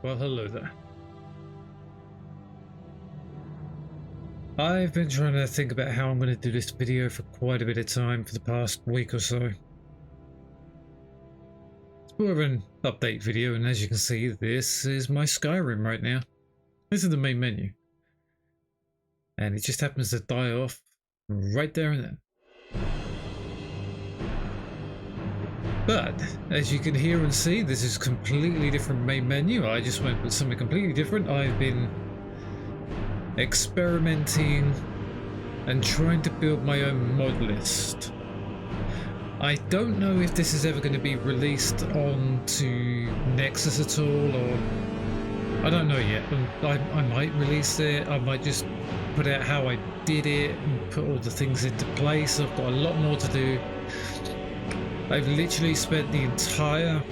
Well, hello there. I've been trying to think about how I'm going to do this video for quite a bit of time for the past week or so. It's more of an update video, and as you can see, this is my Skyrim right now. This is the main menu. And it just happens to die off right there and then. But, as you can hear and see, this is a completely different main menu. I just went with something completely different. I've been experimenting and trying to build my own mod list. I don't know if this is ever going to be released onto Nexus at all, or I don't know yet. I might release it. I might just put out how I did it and put all the things into place. I've got a lot more to do. I've literally spent the entire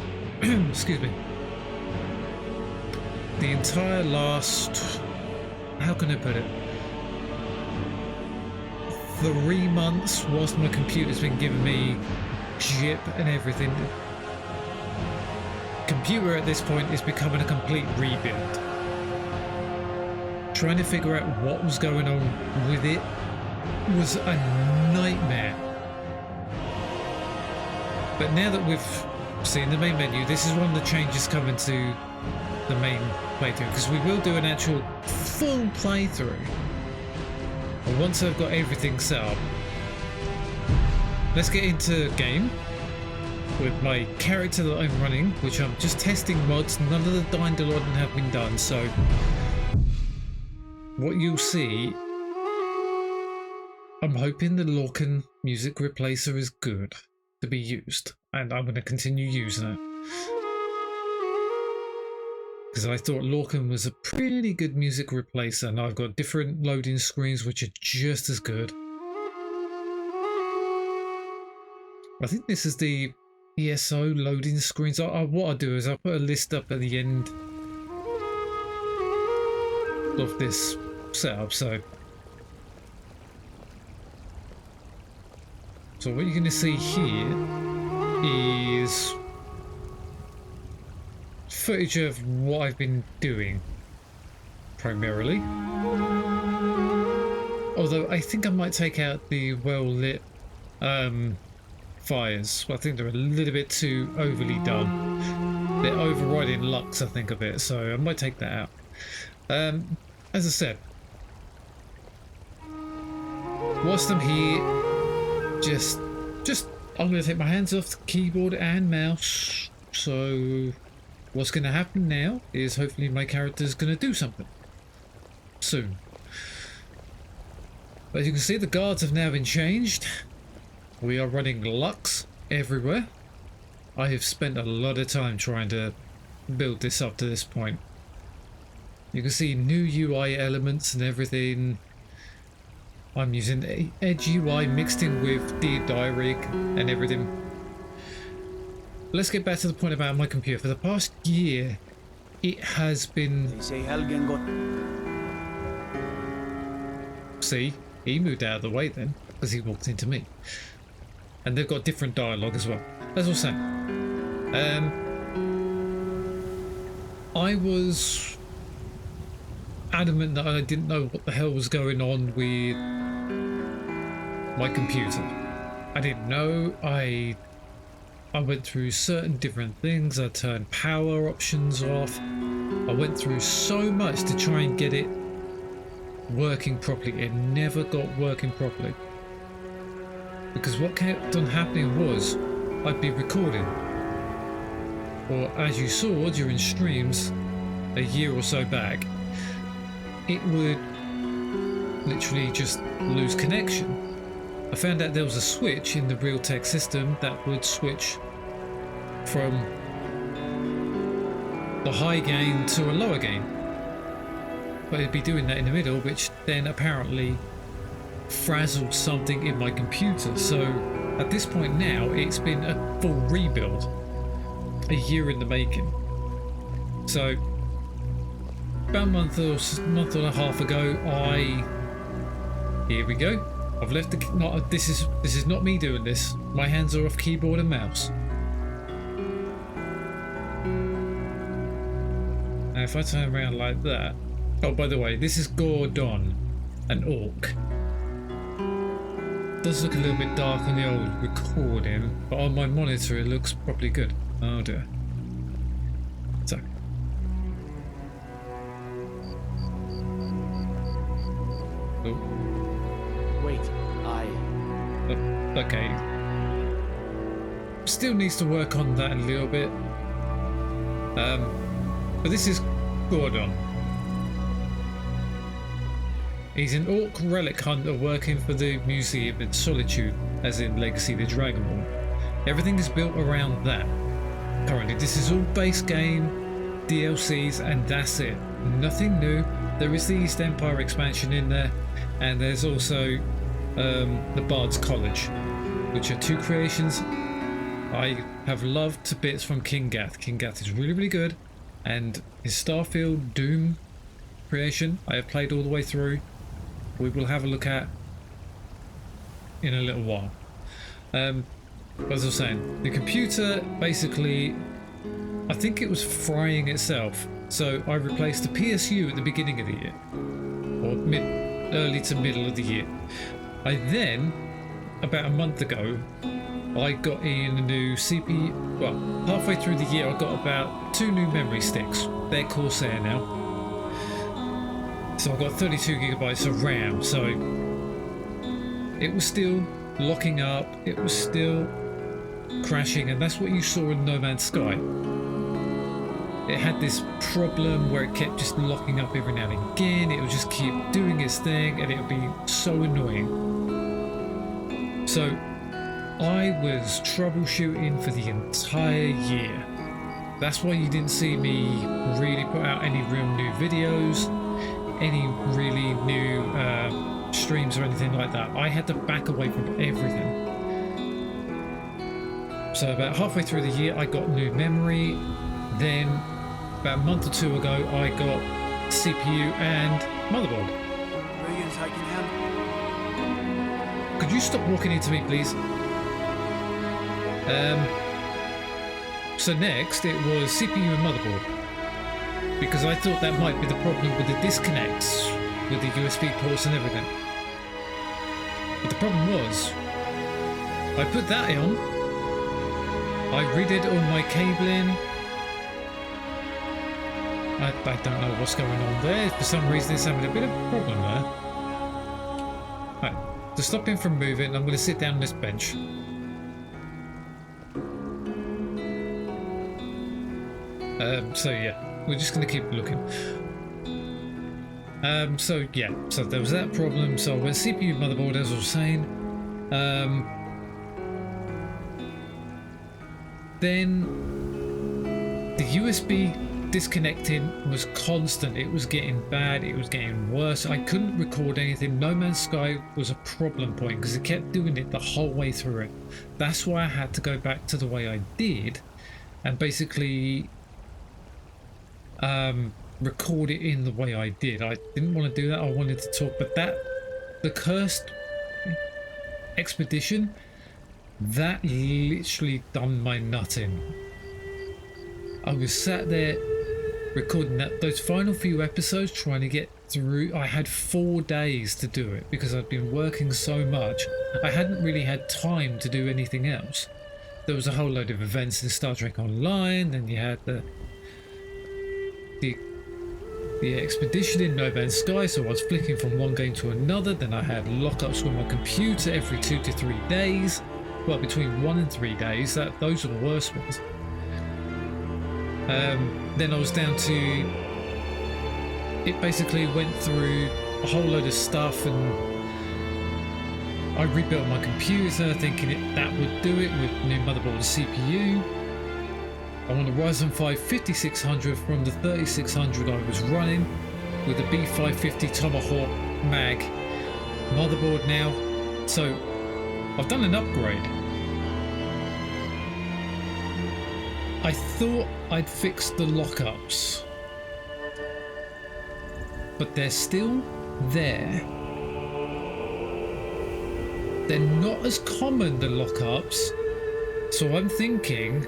excuse me, the entire last, how can I put it, 3 months whilst my computer's been giving me jip and everything. Computer at this point is becoming a complete rebuild. Trying to figure out what was going on with it was a nightmare. But now that we've seen the main menu, this is one of the changes coming to the main playthrough, because we will do an actual full playthrough. And once I've got everything set up, let's get into game with my character that I'm running, which I'm just testing mods. None of the Dying have been done, so what you'll see, I'm hoping the Lorcan music replacer is good to be used, and I'm going to continue using it because I thought Lorcan was a pretty good music replacer, and I've got different loading screens which are just as good. I think this is the ESO loading screens. What I'll do is I'll put a list up at the end of this setup. So what you're going to see here is footage of what I've been doing primarily. Although I think I might take out the well-lit fires. I think they're a little bit too overly done. They're overriding Lux, I think, a bit, so I might take that out. As I said, whilst I'm here, just I'm going to take my hands off the keyboard and mouse. So what's going to happen now is hopefully my character's going to do something soon. As you can see, the guards have now been changed. We are running Lux everywhere. I have spent a lot of time trying to build this up to this point. You can see new UI elements and everything. I'm using Edge UI mixed in with Diary and everything. Let's get back to the point about my computer. For the past year, it has been... See, he moved out of the way then, because he walked into me. And they've got different dialogue as well. As I was saying, I was adamant that I didn't know what the hell was going on with my computer. I didn't know. I went through certain different things. I turned power options off. I went through so much to try and get it working properly. It never got working properly. Because what kept on happening was I'd be recording, or as you saw during streams a year or so back, it would literally just lose connection. I found out there was a switch in the Realtek system that would switch from the high gain to a lower gain, but it'd be doing that in the middle, which then apparently frazzled something in my computer. So at this point now, it's been a full rebuild, a year in the making. So about a month and a half ago, here we go. I've left the this is not me doing this. My hands are off keyboard and mouse. if I turn around like that... Oh, by the way, this is Gordon, an orc. Does look a little bit dark on the old recording, but on my monitor it looks probably good. Oh dear. So. Oh. Wait, Oh, okay. Still needs to work on that a little bit. But this is Gordon. He's an orc relic hunter working for the Museum in Solitude, as in Legacy the Dragonborn. Everything is built around that. Currently, this is all base game, DLCs, and that's it. Nothing new. There is the East Empire expansion in there, and there's also the Bard's College, which are two creations I have loved to bits from King Gath. King Gath is really, really good, and his Starfield Doom creation I have played all the way through. We will have a look at in a little while. As I was saying, the computer basically, I think it was frying itself, so I replaced the PSU at the beginning of the year, or early to middle of the year. I then, about a month ago, I got in a new CPU. Well, halfway through the year I got about 2 new memory sticks. They're Corsair now, so I've got 32 gigabytes of RAM. So it was still locking up, it was still crashing, and that's what you saw in No Man's Sky. It had this problem where it kept just locking up every now and again. It would just keep doing its thing, and it would be so annoying. So I was troubleshooting for the entire year. That's why you didn't see me really put out any real new videos, any really new streams or anything like that. I had to back away from everything. So about halfway through the year I got new memory. Then about a month or 2 ago I got CPU and motherboard. brilliant, I can help. Could you stop walking into me, please? So next it was CPU and motherboard, because I thought that might be the problem with the disconnects with the USB ports and everything. But the problem was, I put that on, I redid all my cabling. I don't know what's going on there. For some reason it's having a bit of a problem there. Right, to stop him from moving, I'm going to sit down on this bench. So yeah, we're just going to keep looking. So yeah, so there was that problem. So I went CPU, motherboard, as I was saying. Then the USB disconnecting was constant. It was getting bad, it was getting worse. I couldn't record anything. No Man's Sky was a problem point because it kept doing it the whole way through it. That's why I had to go back to the way I did and basically record it in the way I did. I didn't want to do that. I wanted to talk, but the cursed expedition, that literally done my nut in. I was sat there recording those final few episodes, trying to get through. I had 4 days to do it because I'd been working so much. I hadn't really had time to do anything else. There was a whole load of events in Star Trek Online, then you had the expedition in No Man's Sky, so I was flicking from one game to another. Then I had lockups with my computer every 2 to 3 days. Well, between 1 and 3 days. Those are the worst ones. Then I was down to, it basically went through a whole load of stuff, and I rebuilt my computer thinking that would do it with new motherboard and CPU. I want a Ryzen 5 5600 from the 3600 I was running with a B550 Tomahawk mag motherboard now. So I've done an upgrade. I thought I'd fixed the lockups, but they're still there. They're not as common, the lockups, so I'm thinking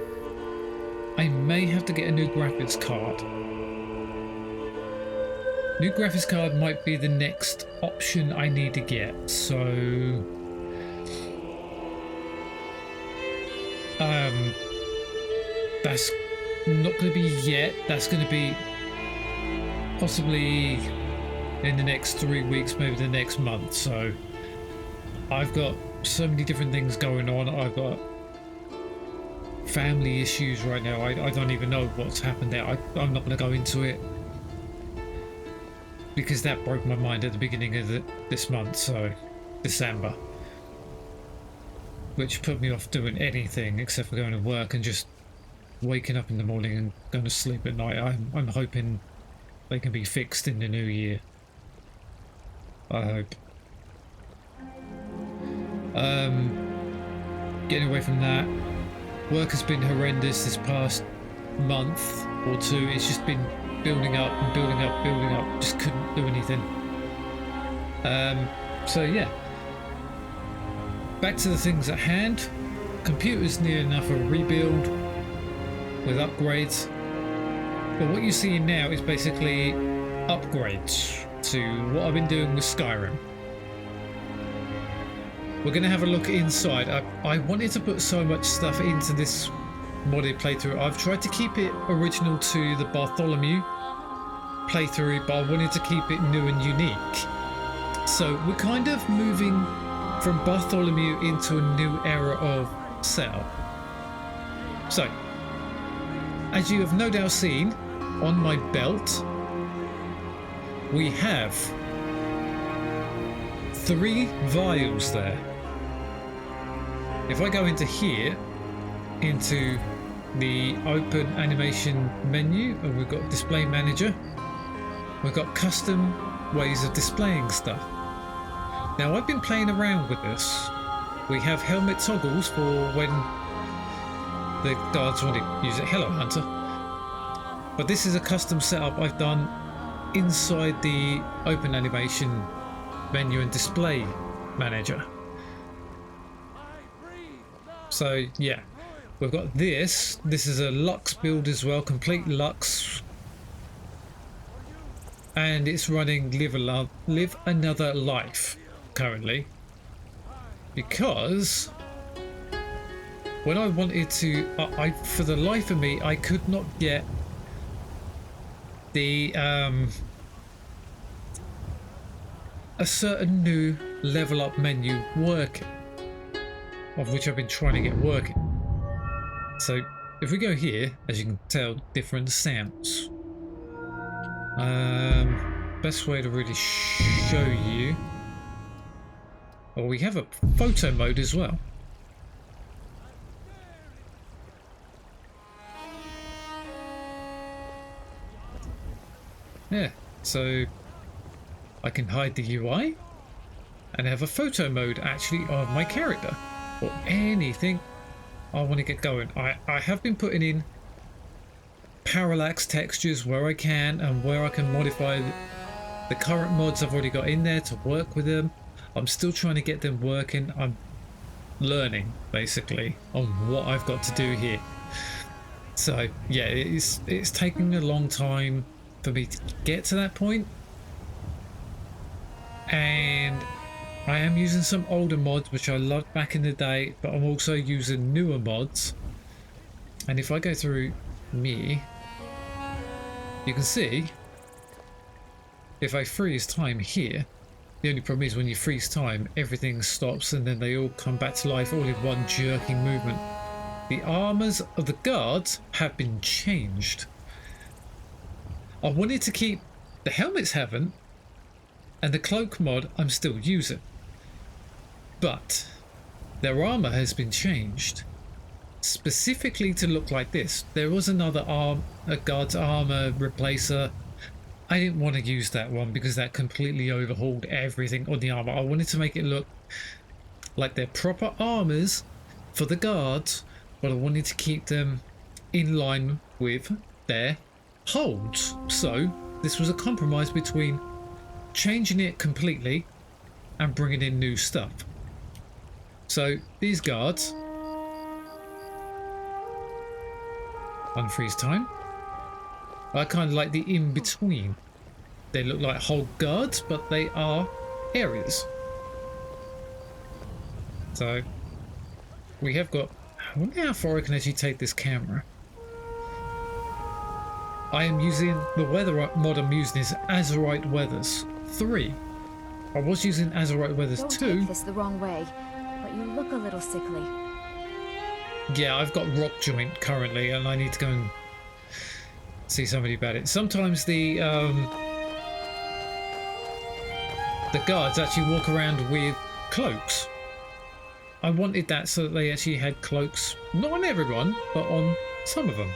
I may have to get a new graphics card. New graphics card might be the next option I need to get. So, that's not going to be yet. That's going to be possibly in the next 3 weeks, maybe the next month. So I've got so many different things going on. I've got family issues right now. I don't even know what's happened there. I'm not going to go into it because that broke my mind at the beginning of this month, so December, which put me off doing anything except for going to work and just waking up in the morning and going to sleep at night. I'm hoping they can be fixed in the new year. I hope. Getting away from that, work has been horrendous this past month or two. It's just been building up and building up, building up. Just couldn't do anything. So yeah, back to the things at hand. Computer's near enough a rebuild with upgrades, but what you're seeing now is basically upgrades to what I've been doing with Skyrim. We're going to have a look inside. I wanted to put so much stuff into this modded playthrough. I've tried to keep it original to the Bartholomew playthrough, but I wanted to keep it new and unique. So we're kind of moving from Bartholomew into a new era of setup. So, as you have no doubt seen on my belt, we have 3 vials there. If I go into here, into the open animation menu, and we've got display manager, we've got custom ways of displaying stuff. Now I've been playing around with this. We have helmet toggles for when the guards want to use it. Hello, Hunter. But this is a custom setup I've done inside the open animation menu and display manager. So yeah, we've got this. This is a Lux build as well, complete Lux, and it's running Live Another Life currently, because when I wanted to, for the life of me, I could not get the a certain new level up menu working, of which I've been trying to get working. So if we go here, as you can tell, different sounds. Best way to really show you. Oh, we have a photo mode as well. Yeah, so I can hide the UI and have a photo mode actually of my character or anything I want to get going. I have been putting in parallax textures where I can, and where I can modify the current mods I've already got in there to work with them. I'm still trying to get them working. I'm learning basically on what I've got to do here. So yeah, it's taking a long time for me to get to that point, and I am using some older mods which I loved back in the day, but I'm also using newer mods. And if I go through me, you can see if I freeze time here, the only problem is when you freeze time, everything stops and then they all come back to life all in one jerking movement. The armors of the guards have been changed. I wanted to keep the helmets, haven't, and the cloak mod I'm still using, but their armor has been changed specifically to look like this. There was another a guard's armor replacer. I didn't want to use that one because that completely overhauled everything on the armor. I wanted to make it look like they're proper armors for the guards, but I wanted to keep them in line with their holds. So this was a compromise between changing it completely and bringing in new stuff. So these guards, unfreeze time, I kind of like the in-between. They look like whole guards, but they are areas. So we have got, I wonder how far I can actually take this camera. I am using the weather mod I'm using is Azurite Weathers 3. I was using Azurite Weathers 2. Don't take this the wrong way, but you look a little sickly. Yeah, I've got rock joint currently, and I need to go and see somebody about it. Sometimes the guards actually walk around with cloaks. I wanted that so that they actually had cloaks, not on everyone, but on some of them.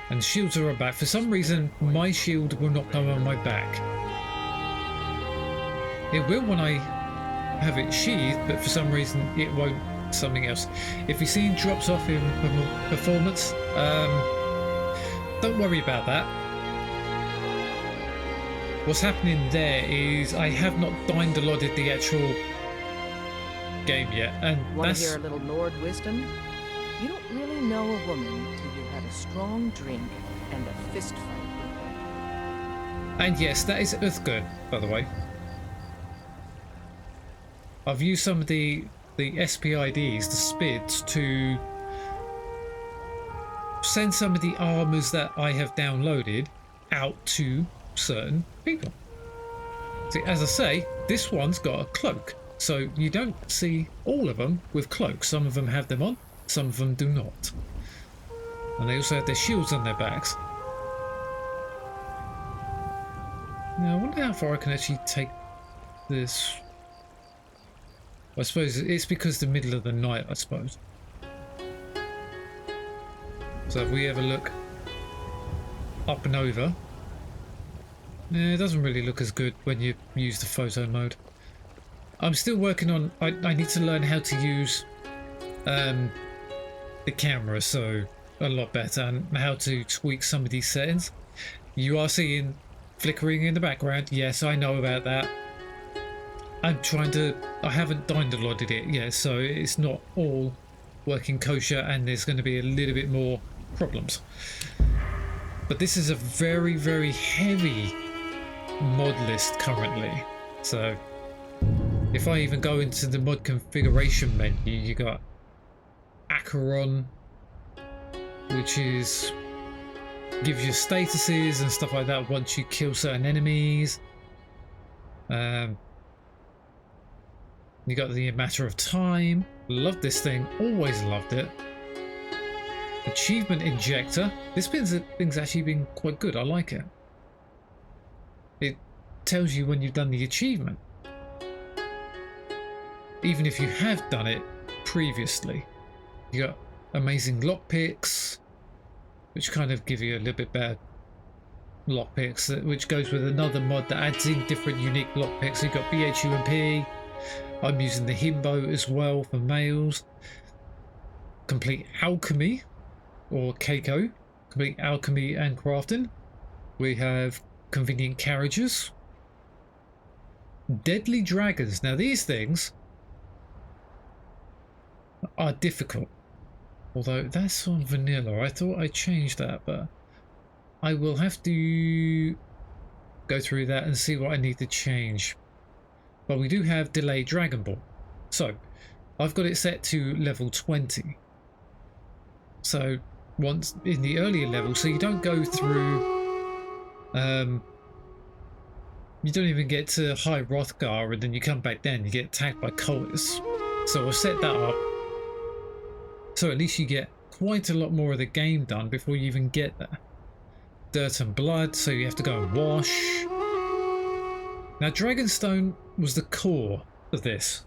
And shields are on back. For some reason, my shield will not go on my back. It will when I have it sheathed, but for some reason it won't. Something else. If you've seen drops off in performance, don't worry about that. What's happening there is I have not downloaded the actual game yet, and Want to hear a little Lord wisdom? You don't really know a woman till you had a strong drink and a fist fight with her. And yes, that is Uthgard, by the way. I've used some of the SPIDs, the SPIDs, to send some of the armors that I have downloaded out to certain people. See, as I say, this one's got a cloak, so you don't see all of them with cloaks. Some of them have them on, some of them do not. And they also have their shields on their backs. Now, I wonder how far I can actually take this. I suppose it's because the middle of the night, I suppose. So if we have a look up and over, it doesn't really look as good when you use the photo mode. I'm still working on, I need to learn how to use the camera so a lot better, and how to tweak some of these settings. You are seeing flickering in the background. Yes, I know about that. I'm trying to, I haven't downloaded it yet, so it's not all working kosher, and there's going to be a little bit more problems. But this is a very, very heavy mod list currently. So if I even go into the mod configuration menu, you got Acheron, which is gives you statuses and stuff like that once you kill certain enemies. You got the matter of time. Love this thing, always loved it. Achievement injector. This thing's actually been quite good. I like it. It tells you when you've done the achievement, even if you have done it previously. You got amazing lockpicks, which kind of give you a little bit better lockpicks, which goes with another mod that adds in different unique lockpicks. So you've got BHUMP. I'm using the Himbo as well for males. Complete alchemy, or Keiko. Complete alchemy and crafting. We have convenient carriages. Deadly dragons. Now these things are difficult. Although that's on vanilla. I thought I changed that, but I will have to go through that and see what I need to change. But we do have delayed Dragon Ball. So I've got it set to level 20. So once in the earlier level, so you don't go through, you don't even get to High Rothgar, and then you come back down, you get attacked by cultists. So I've set that up. So at least you get quite a lot more of the game done before you even get there. Dirt and blood, so you have to go and wash. Now Dragonstone was the core of this.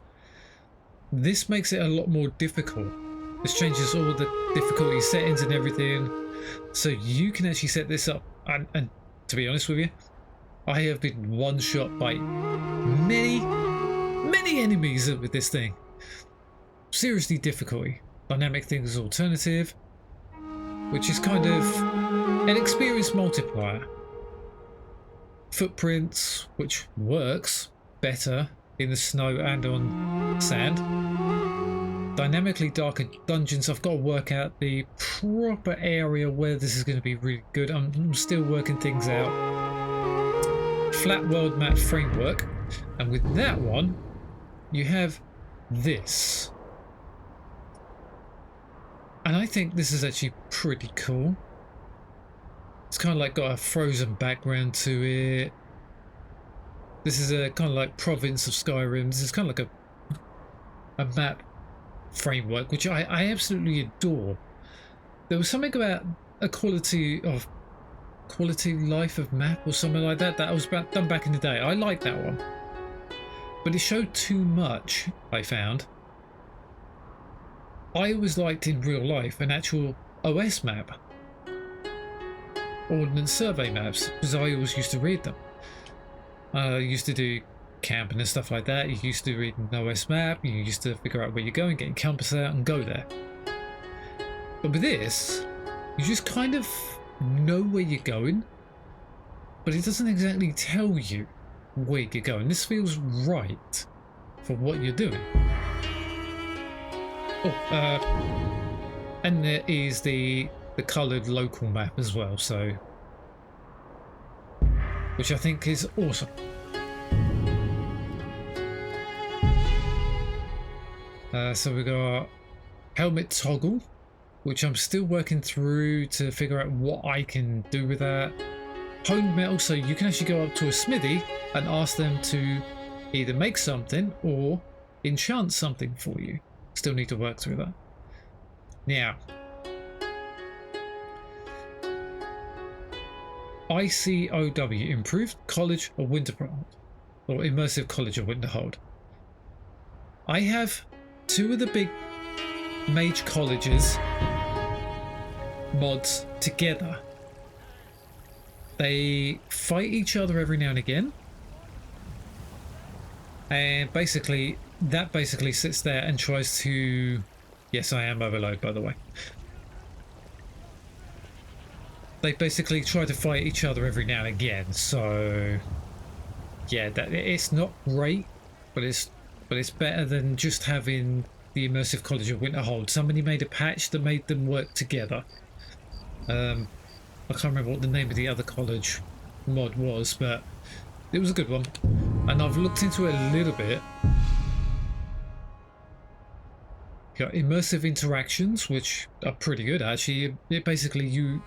This makes it a lot more difficult. This changes all the difficulty settings and everything. So you can actually set this up. And to be honest with you, I have been one shot by many enemies with this thing. Seriously difficulty. Dynamic things alternative, which is kind of an experience multiplier. Footprints, which works better in the snow and on sand. Dynamically darker dungeons. I've got to work out the proper area where this is going to be really good. I'm still working things out. Flat world map framework. And with that one, you have this. And I think this is actually pretty cool. It's kind of like got a frozen background to it. This is a kind of like province of Skyrim. This is kind of like a map framework, which I absolutely adore. There was something about a quality life of map or something like that that was done back in the day. I like that one, but it showed too much. I found I always liked in real life an actual OS map, Ordnance Survey maps, because I always used to read them. I used to do camping and stuff like that. You used to read an OS map, you used to figure out where you're going, get your compass out and go there. But with this, you just kind of know where you're going, but it doesn't exactly tell you where you're going. This feels right for what you're doing. And there is the coloured local map as well, so which I think is awesome. So we got helmet toggle, which I'm still working through to figure out what I can do with that. Honed metal, so you can actually go up to a smithy and ask them to either make something or enchant something for you. Still need to work through that. Now, ICOW, Improved College of Winterhold, or Immersive College of Winterhold. I have two of the big mage colleges mods together. They fight each other every now and again, and basically that basically sits there and tries to, yes, I am overload, by the way. They basically try to fight each other every now and again, so yeah, that it's not great, but it's better than just having the Immersive College of Winterhold. Somebody made a patch that made them work together. I can't remember what the name of the other college mod was, but it was a good one, and I've looked into it a little bit. You got immersive interactions, which are pretty good actually. It basically you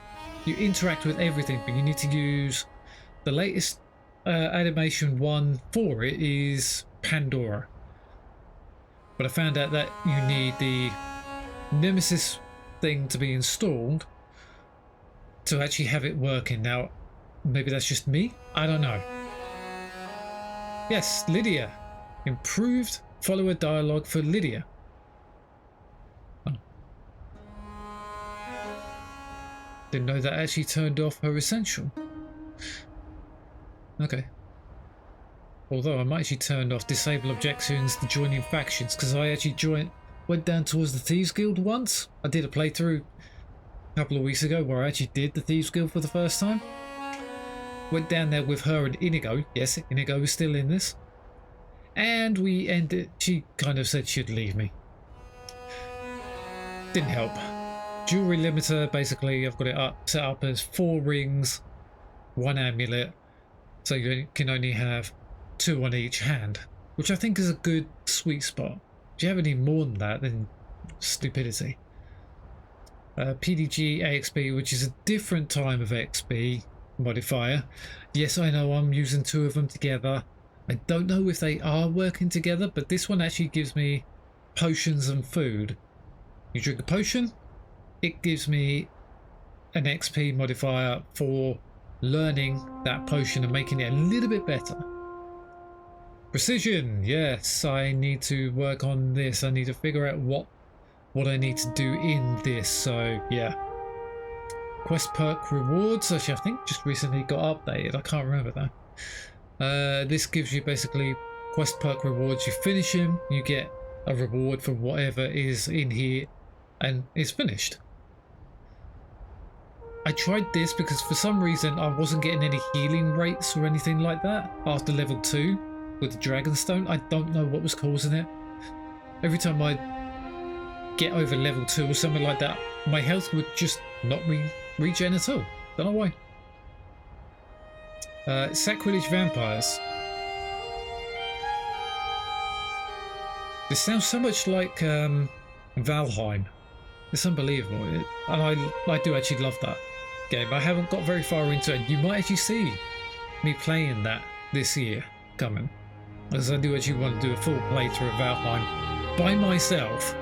interact with everything, but you need to use the latest animation one for it is Pandora. But I found out that you need the Nemesis thing to be installed to actually have it working. Now, maybe that's just me, I don't know. Yes, Lydia. Improved follower dialogue for Lydia. Oh. Didn't know that actually turned off her essential. Okay. Although I might actually turn off disable objections to joining factions, because I actually went down towards the Thieves Guild once. I did a playthrough a couple of weeks ago where I actually did the Thieves Guild for the first time. Went down there with her and Inigo. Yes, Inigo is still in this. And we ended, she kind of said she'd leave me. Didn't help. Jewelry limiter, basically I've got it set up as 4 rings, 1 amulet, so you can only have 2 on each hand, which I think is a good sweet spot. If you have any more than that, then stupidity. PDG AXP, which is a different time of XP modifier. Yes, I know I'm using 2 of them together. I don't know if they are working together, but this one actually gives me potions and food. You drink a potion, it gives me an XP modifier for learning that potion and making it a little bit better. Precision, yes, I need to work on this. I need to figure out what I need to do in this, so yeah. Quest perk rewards, actually I think just recently got updated, I can't remember though. This gives you basically quest perk rewards. You finish them, you get a reward for whatever is in here, and it's finished. I tried this because for some reason I wasn't getting any healing rates or anything like that after level 2 with the Dragonstone. I don't know what was causing it. Every time I get over level 2 or something like that, my health would just not regen at all. Don't know why. Sacrilege vampires. This sounds so much like Valheim. It's unbelievable, and I do actually love that game. I haven't got very far into it. You might actually see me playing that this year coming, as I do actually want to do a full playthrough of Valheim by myself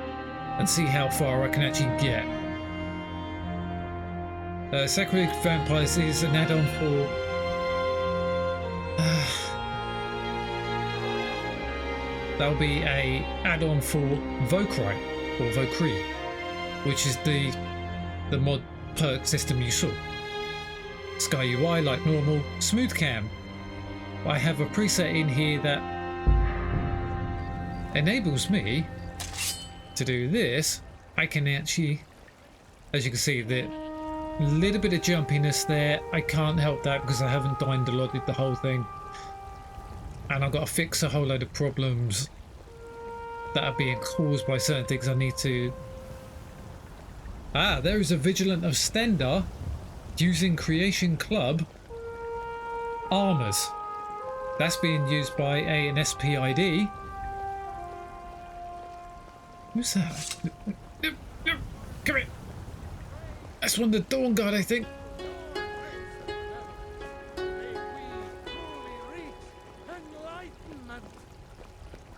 and see how far I can actually get. Sacrilege Vampires is an add-on for that'll be a add-on for Vokrai or Vokri, which is the mod perk system you saw. Sky UI like normal, smooth cam. I have a preset in here that enables me to do this. I can actually, as you can see, the little bit of jumpiness there. I can't help that because I haven't downloaded the whole thing, and I've got to fix a whole load of problems that are being caused by certain things I need to. There is a Vigilant of Stendar using Creation Club armors. That's being used by an SPID. Who's that? Come here. That's one of the Dawn Guard, I think.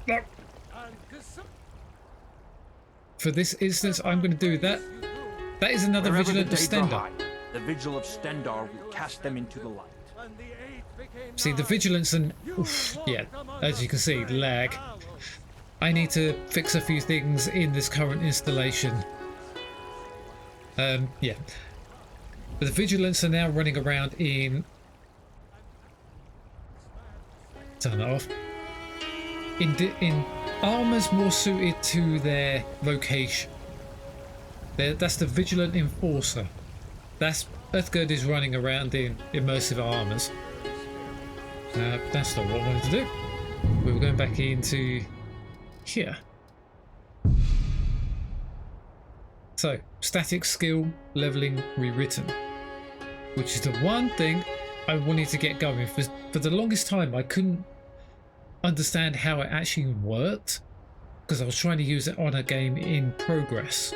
No. For this instance, I'm going to do that. That is another Wherever Vigilant the of Daedra Stendar. hide, the Vigil of Stendar will cast them into the light. See, the Vigilance and... oof, yeah, as you can see, lag. I need to fix a few things in this current installation. Yeah. But the Vigilants are now running around in... turn that off. In armors more suited to their vocation. That's the Vigilant Enforcer. That's Earthgird is running around in immersive armors. That's not what I wanted to do. We were going back into here. So, static skill leveling rewritten, which is the one thing I wanted to get going. For the longest time, I couldn't understand how it actually worked because I was trying to use it on a game in progress.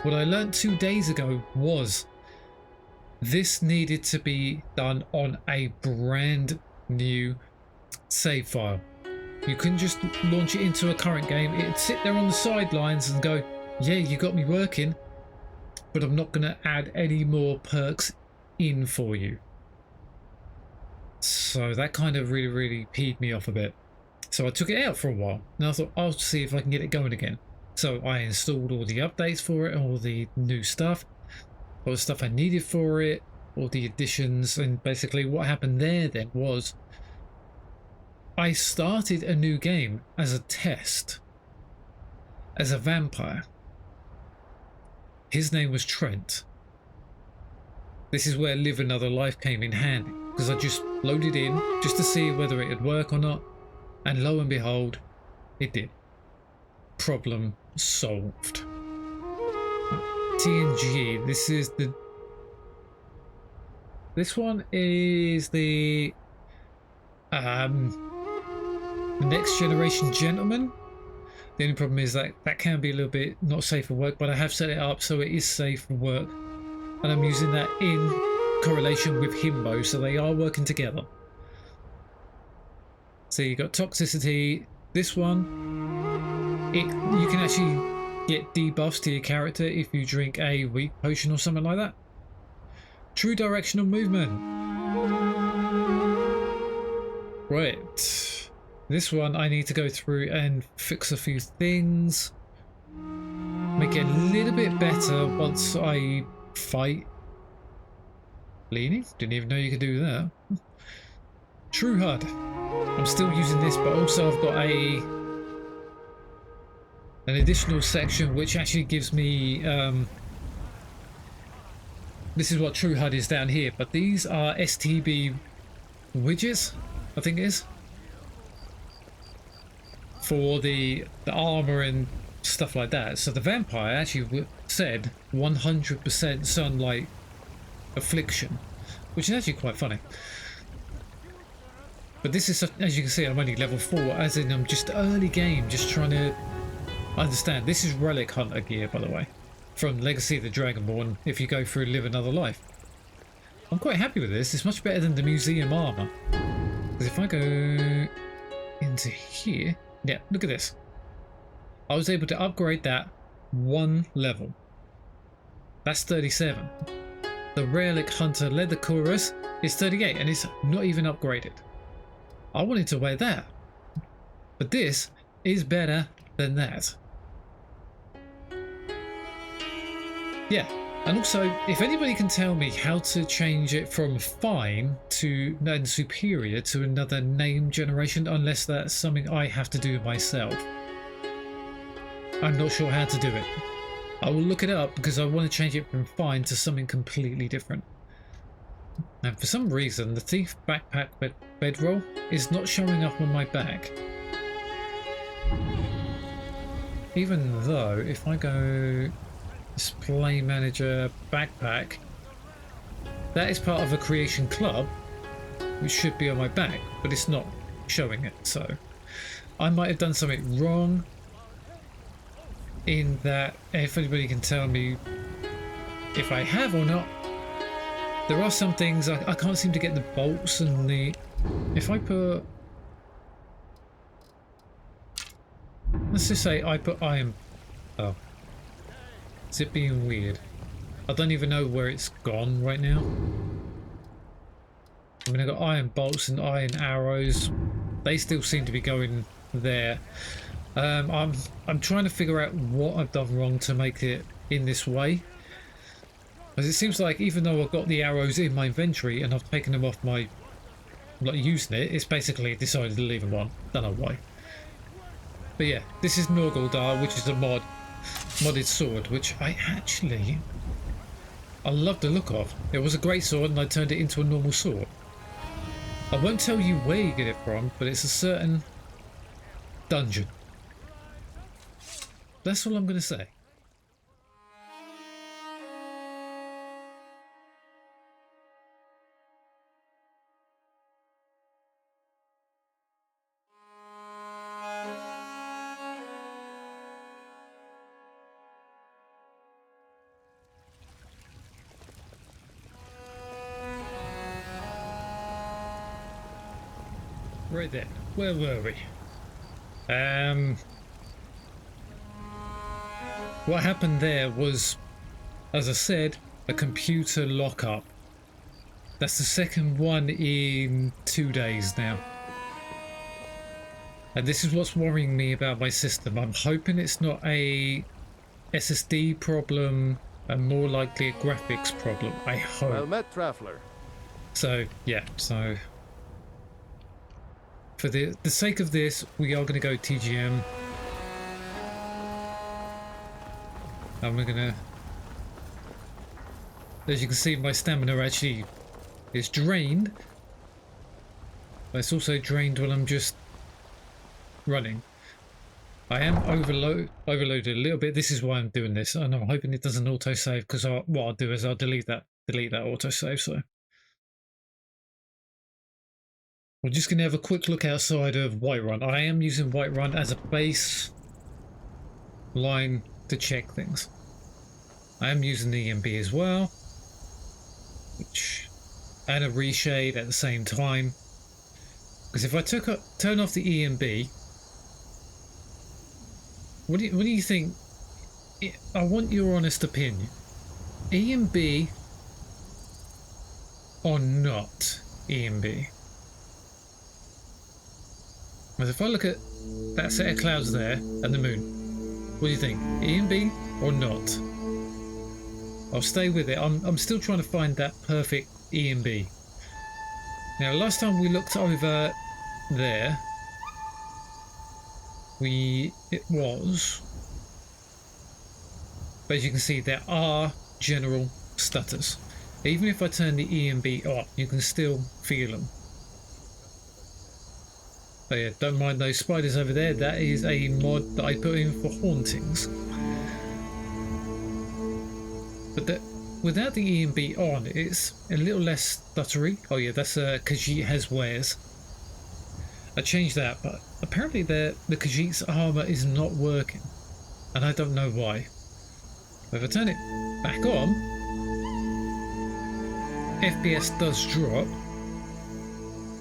What I learned 2 days ago was this needed to be done on a brand new save file. You couldn't just launch it into a current game. It'd sit there on the sidelines and go, yeah, you got me working, but I'm not going to add any more perks in for you. So that kind of really peed me off a bit. So I took it out for a while, and I thought I'll see if I can get it going again. So I installed all the updates for it, all the new stuff, all the stuff I needed for it, all the additions, and basically what happened there then was I started a new game as a test, as a vampire. His name was Trent. This is where Live Another Life came in handy, because I just loaded in just to see whether it would work or not, and lo and behold, it did. Problem solved. TNG, this one is the Next Generation Gentleman. The only problem is that can be a little bit not safe for work, but I have set it up so it is safe for work, and I'm using that in correlation with Himbo, so they are working together. So you got toxicity. This one, you can actually get debuffs to your character if you drink a weak potion or something like that. True directional movement. Right. This one I need to go through and fix a few things. Make it a little bit better once I fight. Leaning? Didn't even know you could do that. True HUD. I'm still using this, but also I've got an additional section which actually gives me this is what True HUD is down here, but these are STB widgets, I think it is, for the armor and stuff like that. So the vampire actually said 100% sunlight affliction, which is actually quite funny. But this is, as you can see, I'm only level 4, as in I'm just early game, just trying to understand. This is Relic Hunter gear, by the way, from Legacy of the Dragonborn, if you go through Live Another Life. I'm quite happy with this. It's much better than the museum armor. Because if I go into here, yeah, look at this. I was able to upgrade that 1 level. That's 37. The Relic Hunter Leather Chorus is 38, and it's not even upgraded. I wanted to wear that, but this is better than that. Yeah, and also, if anybody can tell me how to change it from fine to and superior to another name generation, unless that's something I have to do myself, I'm not sure how to do it. I will look it up because I want to change it from fine to something completely different. And for some reason, the Thief Backpack bedroll is not showing up on my back. Even though, if I go Display Manager Backpack, that is part of a creation club, which should be on my back, but it's not showing it. So I might have done something wrong in that. If anybody can tell me if I have or not. There are some things I can't seem to get the bolts and the... If I put... Let's just say I put iron... Oh. Is it being weird? I don't even know where it's gone right now. I mean, I've got iron bolts and iron arrows. They still seem to be going there. I'm trying to figure out what I've done wrong to make it in this way. Because it seems like even though I've got the arrows in my inventory and I've taken them off my, like, using it, it's basically decided to leave them on. Don't know why. But yeah, this is Norgaldar, which is a modded sword, which I love the look of. It was a great sword and I turned it into a normal sword. I won't tell you where you get it from, but it's a certain dungeon. That's all I'm going to say. Right then, where were we? What happened there was, as I said, a computer lockup. That's the second one in 2 days now. And this is what's worrying me about my system. I'm hoping it's not a SSD problem and more likely a graphics problem. I hope. Well met, traveler. So, yeah, so... For the sake of this, we are going to go TGM. And we're going to... As you can see, my stamina actually is drained. But it's also drained when I'm just running. I am overloaded a little bit. This is why I'm doing this. And I'm hoping it doesn't autosave, because what I'll do is I'll delete that autosave. So we're just going to have a quick look outside of Whiterun. I am using Whiterun as a base line to check things. I am using the EMB as well, and a reshade at the same time. Because if I turn off the EMB, what do you think? I want your honest opinion. EMB or not EMB? But if I look at that set of clouds there and the moon, what do you think? EMB or not? I'll stay with it. I'm still trying to find that perfect EMB. Now, last time we looked over there, it was, but as you can see, there are general stutters. Even if I turn the EMB off, you can still feel them. But yeah, don't mind those spiders over there. That is a mod that I put in for hauntings. But without the E and B on, it's a little less stuttery. Oh yeah, that's Khajiit has wares. I changed that, but apparently the Khajiit's armor is not working, and I don't know why. If I turn it back on, FPS does drop,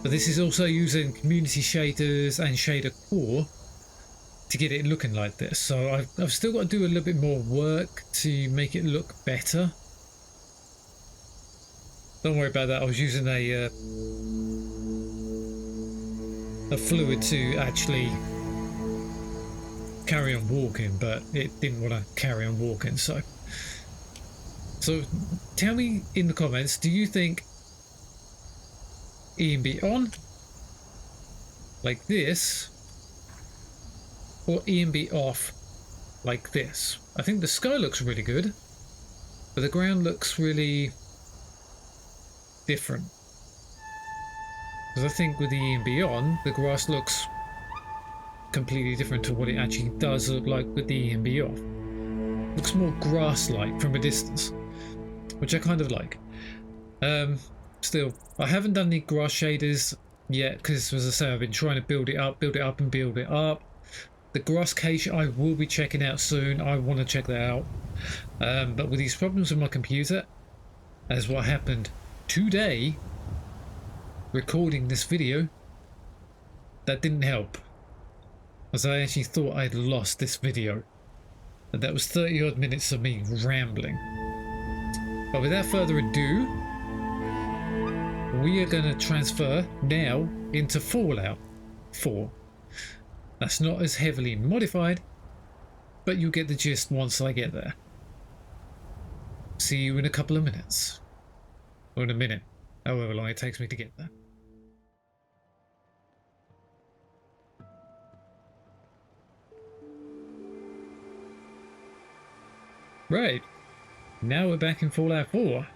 but this is also using community shaders and shader core to get it looking like this. So I've still got to do a little bit more work to make it look better. Don't worry about that. I was using a fluid to actually carry on walking, but it didn't want to carry on walking. So tell me in the comments, do you think E and B on like this, or E and B off like this? I think the sky looks really good, but the ground looks really different. Because I think with the E and B on, the grass looks completely different to what it actually does look like with the E and B off. It looks more grass-like from a distance, which I kind of like. Still, I haven't done the grass shaders yet because, as I say, I've been trying to build it up and build it up. The grass cache I will be checking out soon. I want to check that out. But with these problems with my computer, as what happened today, recording this video, that didn't help, as I actually thought I'd lost this video, and that was 30 odd minutes of me rambling. But without further ado, we are going to transfer now into Fallout 4. That's not as heavily modified, but you'll get the gist once I get there. See you in a couple of minutes, or in a minute, however long it takes me to get there. Right, now we're back in Fallout 4.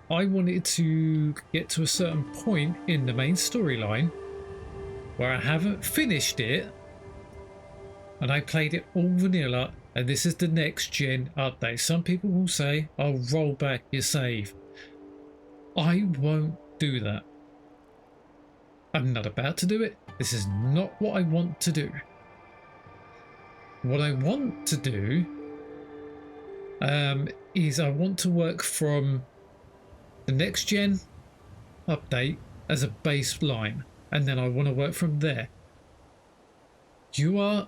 I wanted to get to a certain point in the main storyline where I haven't finished it, and I played it all vanilla, and this is the next gen update. Some people will say, I'll roll back your save. I won't do that. I'm not about to do it. This is not what I want to do. What I want to do is I want to work from the next gen update as a baseline, and then I want to work from there. You are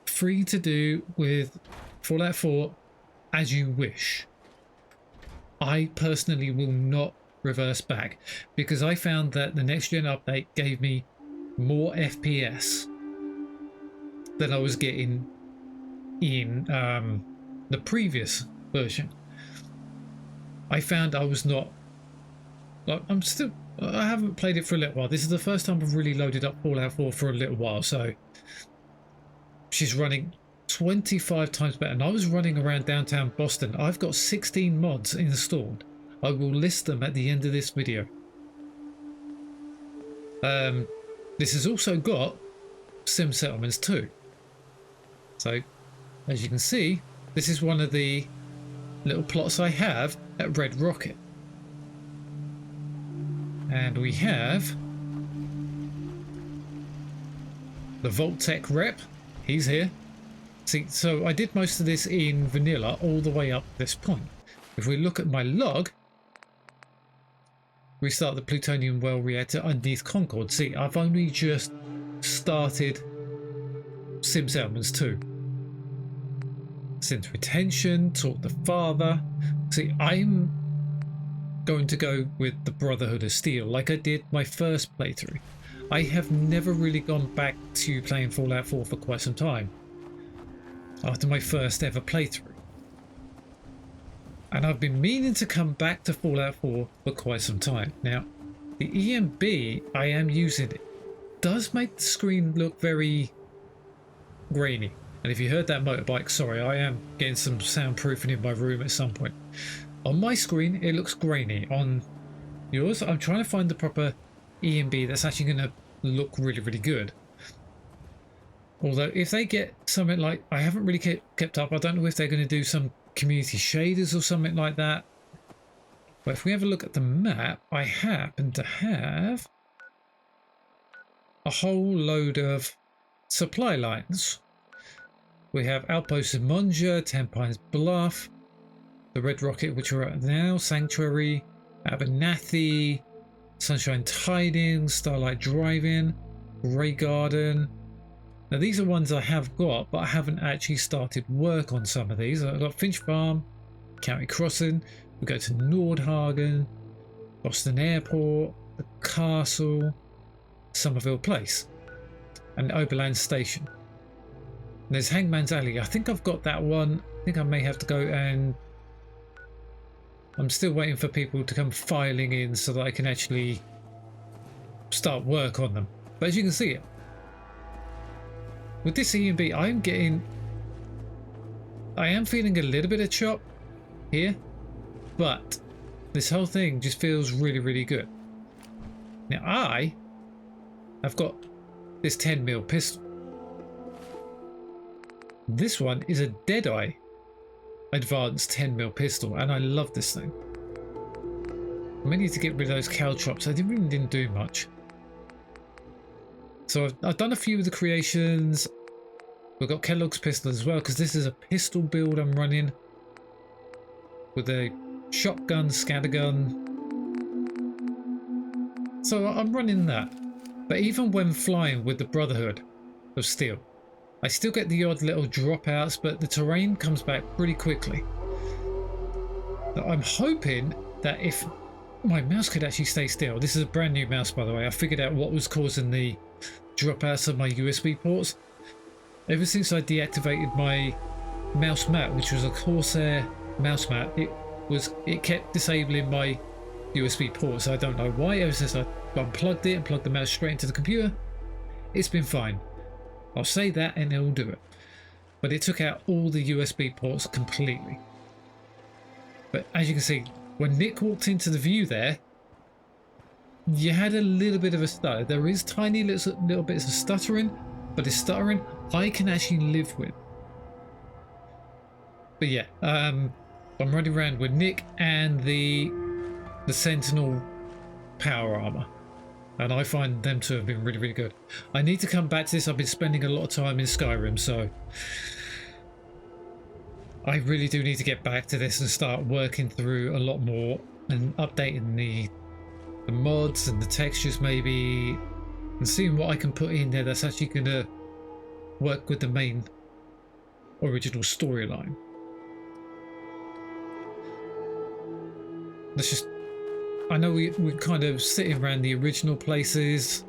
free to do with Fallout 4 as you wish. I personally will not reverse back, because I found that the next gen update gave me more FPS than I was getting in the previous version. I found I was not, like, I haven't played it for a little while. This is the first time I've really loaded up Fallout 4 for a little while, so she's running 25 times better, and I was running around downtown Boston. I've got 16 mods installed. I will list them at the end of this video. This has also got Sim Settlements too. So, as you can see, this is one of the little plots I have at Red Rocket. And we have the Vault-Tec rep. He's here. See, so I did most of this in vanilla all the way up this point. If we look at my log, restart the plutonium well reactor underneath Concord. See, I've only just started Sim Settlements 2. Since retention, talk the father. See, I'm going to go with the Brotherhood of Steel like I did my first playthrough. I have never really gone back to playing Fallout 4 for quite some time after my first ever playthrough. And I've been meaning to come back to Fallout 4 for quite some time. Now, the EMB I am using it does make the screen look very grainy. And if you heard that motorbike, sorry, I am getting some soundproofing in my room at some point. On my screen, it looks grainy. On yours, I'm trying to find the proper EMB that's actually going to look really, really good. Although if they get something like, I haven't really kept up, I don't know if they're going to do some community shaders or something like that. But if we have a look at the map, I happen to have a whole load of supply lines. We have Outposts of Monja, 10 Pines Bluff, the Red Rocket, which we're at now, Sanctuary, Abernathy, Sunshine Tidings, Starlight Drive-In, Grey Garden. Now these are ones I have got, but I haven't actually started work on some of these. I've got Finch Farm, County Crossing, we go to Nordhagen, Boston Airport, the Castle, Somerville Place, and Oberland Station. And there's Hangman's Alley. I think I've got that one. I think I may have to go, and I'm still waiting for people to come filing in so that I can actually start work on them. But as you can see, with this E&B, I am feeling a little bit of chop here, but this whole thing just feels really, really good. Now I have got this 10mm pistol. This one is a Deadeye advanced 10mm pistol, and I love this thing. I may need to get rid of those caltrops. I really didn't do much. So I've done a few of the creations. We've got Kellogg's pistol as well, because this is a pistol build I'm running with a shotgun, scattergun. So I'm running that. But even when flying with the Brotherhood of Steel, I still get the odd little dropouts, but the terrain comes back pretty quickly. Now, I'm hoping that if my mouse could actually stay still. This is a brand new mouse, by the way. I figured out what was causing the dropouts of my USB ports. Ever since I deactivated my mouse mat, which was a Corsair mouse mat, it kept disabling my USB ports. I don't know why. Ever since I unplugged it and plugged the mouse straight into the computer, it's been fine. I'll say that and it'll do it. But it took out all the USB ports completely. But as you can see, when Nick walked into the view there, you had a little bit of a stutter. There is tiny little bits of stuttering, but the stuttering I can actually live with. But yeah, I'm running around with Nick and the Sentinel power armor, and I find them to have been really, really good. I need to come back to this. I've been spending a lot of time in Skyrim, so I really do need to get back to this and start working through a lot more and updating the mods and the textures maybe, and seeing what I can put in there that's actually going to work with the main original storyline. Let's just, I know we're kind of sitting around the original places.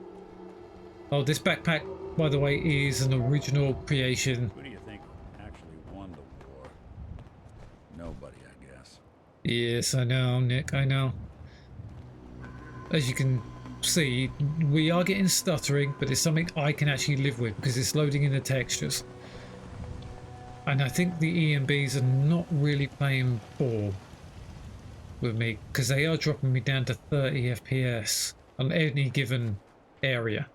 Oh, this backpack, by the way, is an original creation. Who do you think actually won the war? Nobody, I guess. Yes, I know, Nick, I know. As you can see, we are getting stuttering, but it's something I can actually live with because it's loading in the textures. And I think the EMBs are not really playing ball with me, because they are dropping me down to 30 FPS on any given area.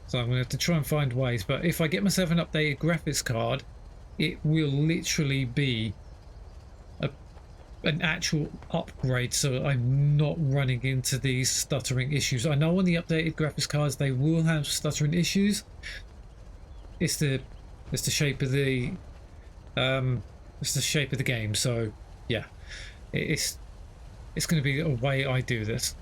So I'm going to have to try and find ways, but if I get myself an updated graphics card, it will literally be an actual upgrade, so I'm not running into these stuttering issues. I know on the updated graphics cards they will have stuttering issues. It's the shape of the game, so yeah, it's going to be a way I do this.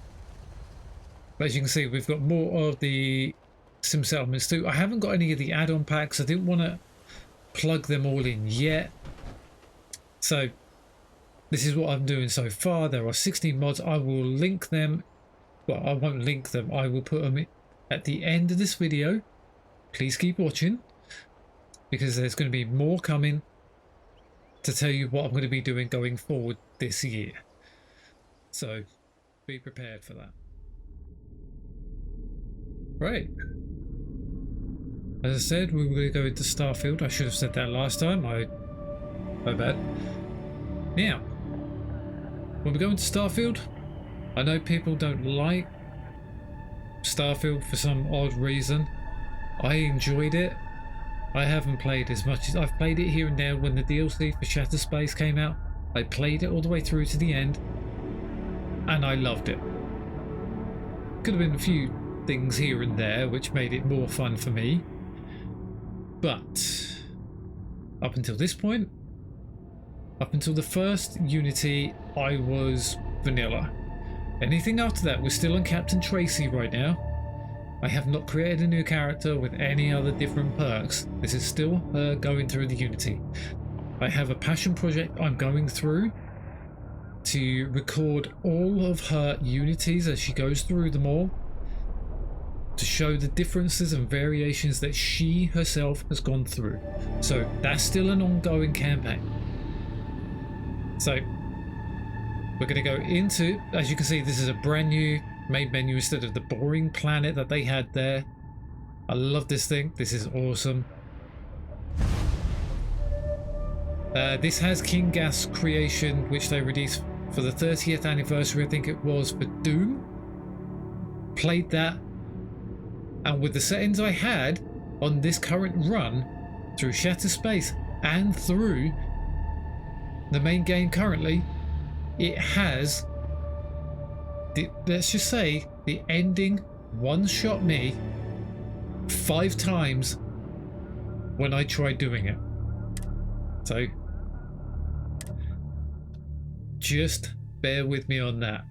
But as you can see, we've got more of the sim settlements too. I haven't got any of the add-on packs. I didn't want to plug them all in yet, so this is what I'm doing so far. There are 16 mods. I will link them. Well, I won't link them. I will put them at the end of this video. Please keep watching, because there's going to be more coming to tell you what I'm going to be doing going forward this year. So be prepared for that. Right. As I said, we were going to go into Starfield. I should have said that last time. My bad. Now, when we go into Starfield, I know people don't like Starfield for some odd reason. I enjoyed it. I haven't played as much as I've played it here and there. When the DLC for Shattered Space came out, I played it all the way through to the end and I loved it. Could have been a few things here and there which made it more fun for me, but up until this point, up until the first Unity, I was vanilla. Anything after that, we're still on Captain Tracy right now. I have not created a new character with any other different perks. This is still her going through the Unity. I have a passion project I'm going through to record all of her Unities as she goes through them all, to show the differences and variations that she herself has gone through. So that's still an ongoing campaign. So we're going to go into, as you can see, this is a brand new main menu instead of the boring planet that they had there. I love this thing. This is awesome. This has King Gas creation, which they released for the 30th anniversary, I think it was, for Doom. Played that, and with the settings I had on this current run through Shattered Space and through the main game currently, it has let's just say the ending one-shot me 5 times when I tried doing it. So just bear with me on that.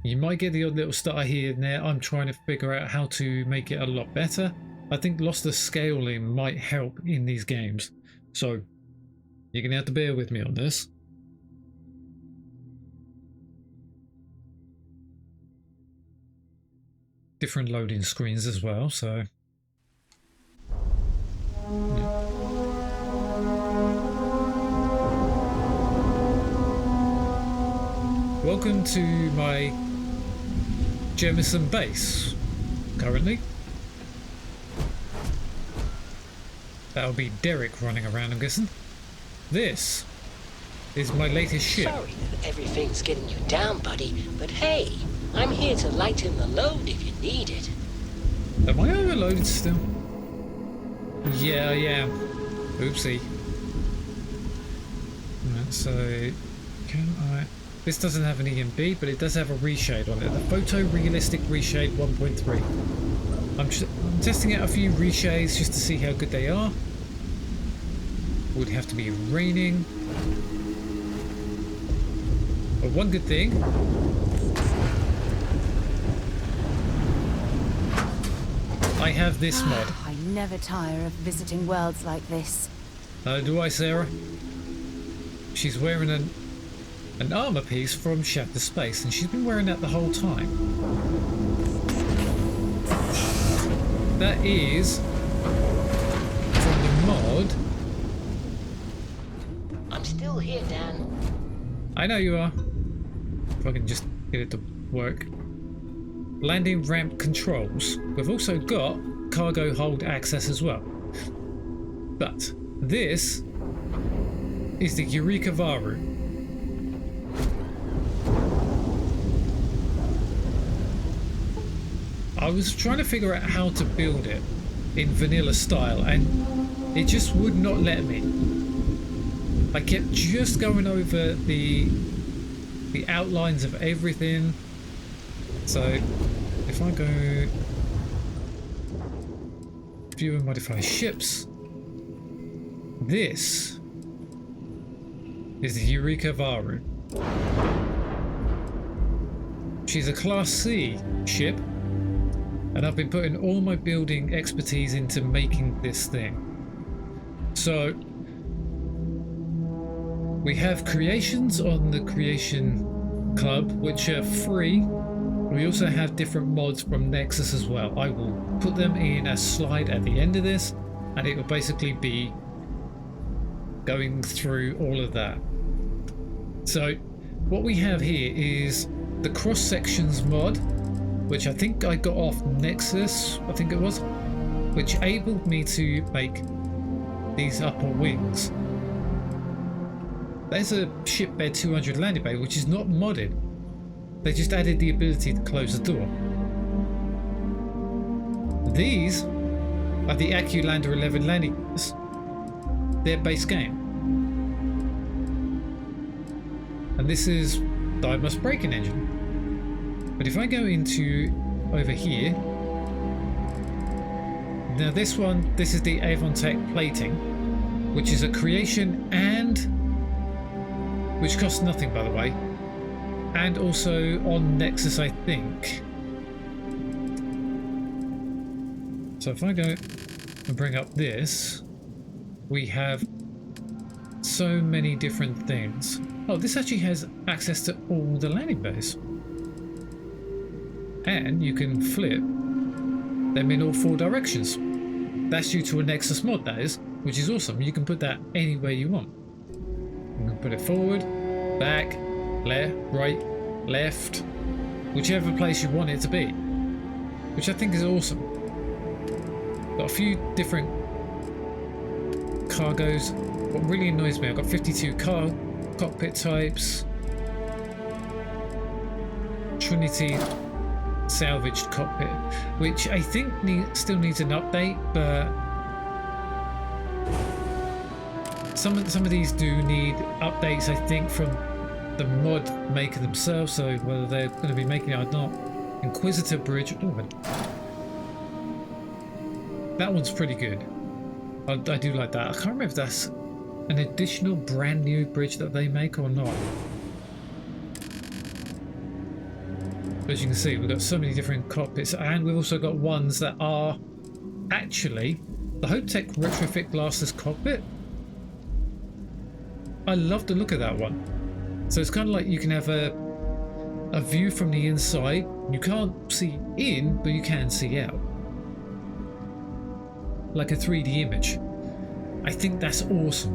You might get the odd little stutter here and there. I'm trying to figure out how to make it a lot better. I think loss of scaling might help in these games, so you're gonna have to bear with me on this. Different loading screens as well, so yeah. Welcome to my Jemison base currently. That'll be Derek running around, I'm guessing. This is my latest ship. Sorry that everything's getting you down, buddy, but hey, I'm here to lighten the load if you need it. Am I overloaded still? Yeah, I am. Oopsie. Right, so can I... This doesn't have an EMB, but it does have a reshade on it. The photorealistic reshade 1.3. I'm testing out a few reshades just to see how good they are. Would have to be raining. But one good thing, I have this mod. I never tire of visiting worlds like this. Do I, Sarah? She's wearing an armor piece from Shattered Space, and she's been wearing that the whole time. That is from the mod. I'm still here, Dan. I know you are. If I can just get it to work. Landing ramp controls. We've also got cargo hold access as well. But this is the Eureka Varu. I was trying to figure out how to build it in vanilla style, and it just would not let me. I kept just going over the outlines of everything. So if I go view and modify ships, this is the Eureka Varu. She's a Class C ship, and I've been putting all my building expertise into making this thing. So we have creations on the Creation Club, which are free. We also have different mods from Nexus as well. I will put them in a slide at the end of this, and it will basically be going through all of that. So what we have here is the cross sections mod, which I think I got off Nexus, I think it was, which enabled me to make these upper wings. There's a ship bed 200 landing bay, which is not modded. They just added the ability to close the door. These are the AccuLander 11 landing gears. Their base game. And this is the I Must Break-In engine. But if I go into over here, now this is the Avon Tech plating, which is a creation and which costs nothing, by the way, and also on Nexus, I think. So if I go and bring up this, we have so many different things. Oh, this actually has access to all the landing bays. And you can flip them in all 4 directions. That's due to a Nexus mod, that is, which is awesome. You can put that anywhere you want. You can put it forward, back, left, right, left, whichever place you want it to be, which I think is awesome. Got a few different cargoes. What really annoys me, I've got 52 cockpit types, Trinity salvaged cockpit, which I think still needs an update, but some of these do need updates, I think, from the mod maker themselves, so whether they're going to be making it or not. Inquisitor Bridge, oh, that one's pretty good. I do like that. I can't remember if that's an additional brand new bridge that they make or not. But as you can see, we've got so many different cockpits, and we've also got ones that are actually the HopeTech retrofit glassless cockpit. I love the look of that one. So it's kind of like you can have a view from the inside. You can't see in, but you can see out. Like a 3D image. I think that's awesome.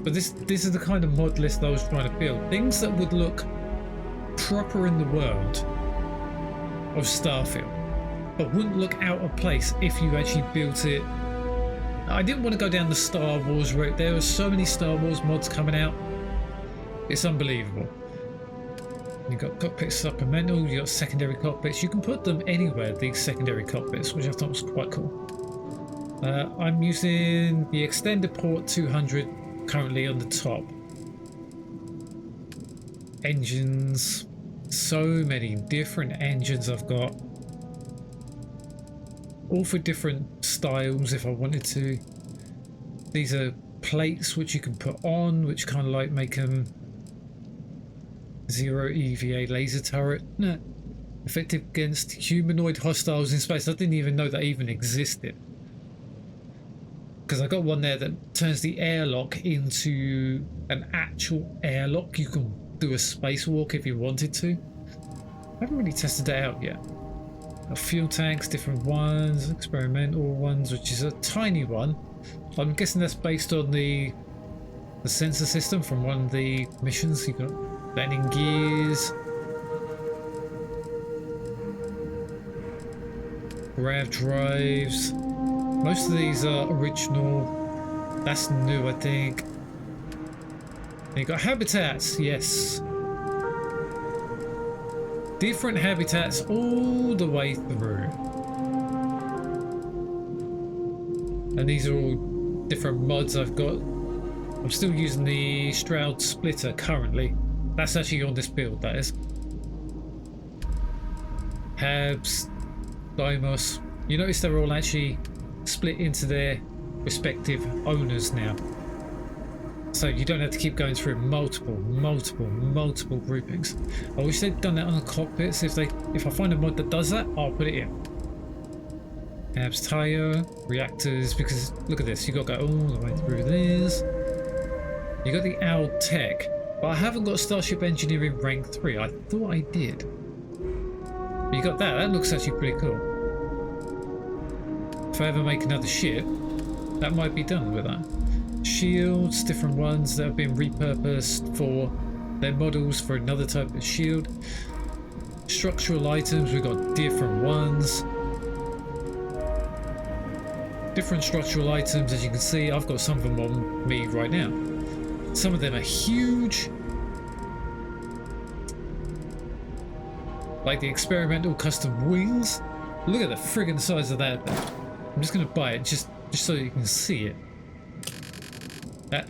But this is the kind of mod list I was trying to build. Things that would look proper in the world of Starfield, but wouldn't look out of place if you actually built it. I didn't want to go down the Star Wars route. There are so many Star Wars mods coming out. It's unbelievable. You've got cockpit supplemental, you've got secondary cockpits. You can put them anywhere, these secondary cockpits, which I thought was quite cool. I'm using the extended port 200 currently on the top. Engines. So many different engines I've got. All for different styles if I wanted to. These are plates which you can put on, which kind of like make them zero EVA laser turret. No. Effective against humanoid hostiles in space. I didn't even know that even existed. Because I got one there that turns the airlock into an actual airlock. You can do a spacewalk if you wanted to. I haven't really tested that out yet. Fuel tanks, different ones, experimental ones, which is a tiny one. I'm guessing that's based on the sensor system from one of the missions. You've got landing gears, grav drives. Most of these are original. That's new, I think. And you've got habitats, yes. Different habitats all the way through. And these are all different mods I've got. I'm still using the Stroud splitter currently. That's actually on this build, that is. Habs, Dimos. You notice they're all actually split into their respective owners now. So you don't have to keep going through multiple groupings. I wish they'd done that on the cockpits. If I find a mod that does that, I'll put it in. Abs tire, reactors, because look at this, you got to go all the way through this. You got the Owl Tech, but I haven't got Starship Engineering rank 3. I thought I did. But you got that. That looks actually pretty cool. If I ever make another ship, that might be done with that. Shields, different ones that have been repurposed for their models for another type of shield. Structural items, we've got different ones. Different structural items, as you can see, I've got some of them on me right now. Some of them are huge. Like the experimental custom wings. Look at the friggin' size of that. I'm just gonna buy it just so you can see it. That.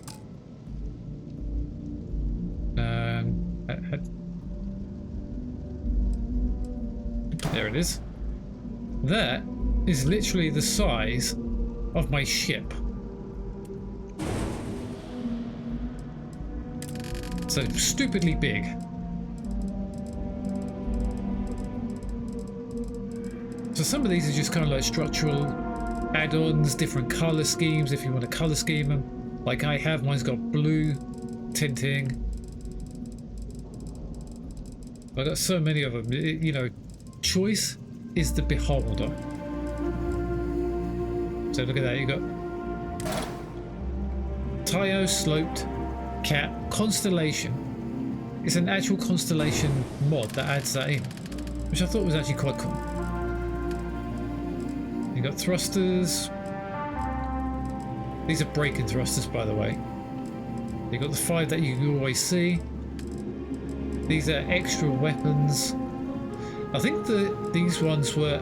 There it is. That is literally the size of my ship. So stupidly big. So some of these are just kind of like structural add-ons, different color schemes if you want to color scheme them. Like I have, mine's got blue tinting. I've got so many of them. You know, choice is the beholder. So look at that, you got Tayo sloped cap constellation. It's an actual constellation mod that adds that in, which I thought was actually quite cool. You got thrusters. These are braking thrusters, by the way. You got the 5 that you always see. These are extra weapons. I think these ones were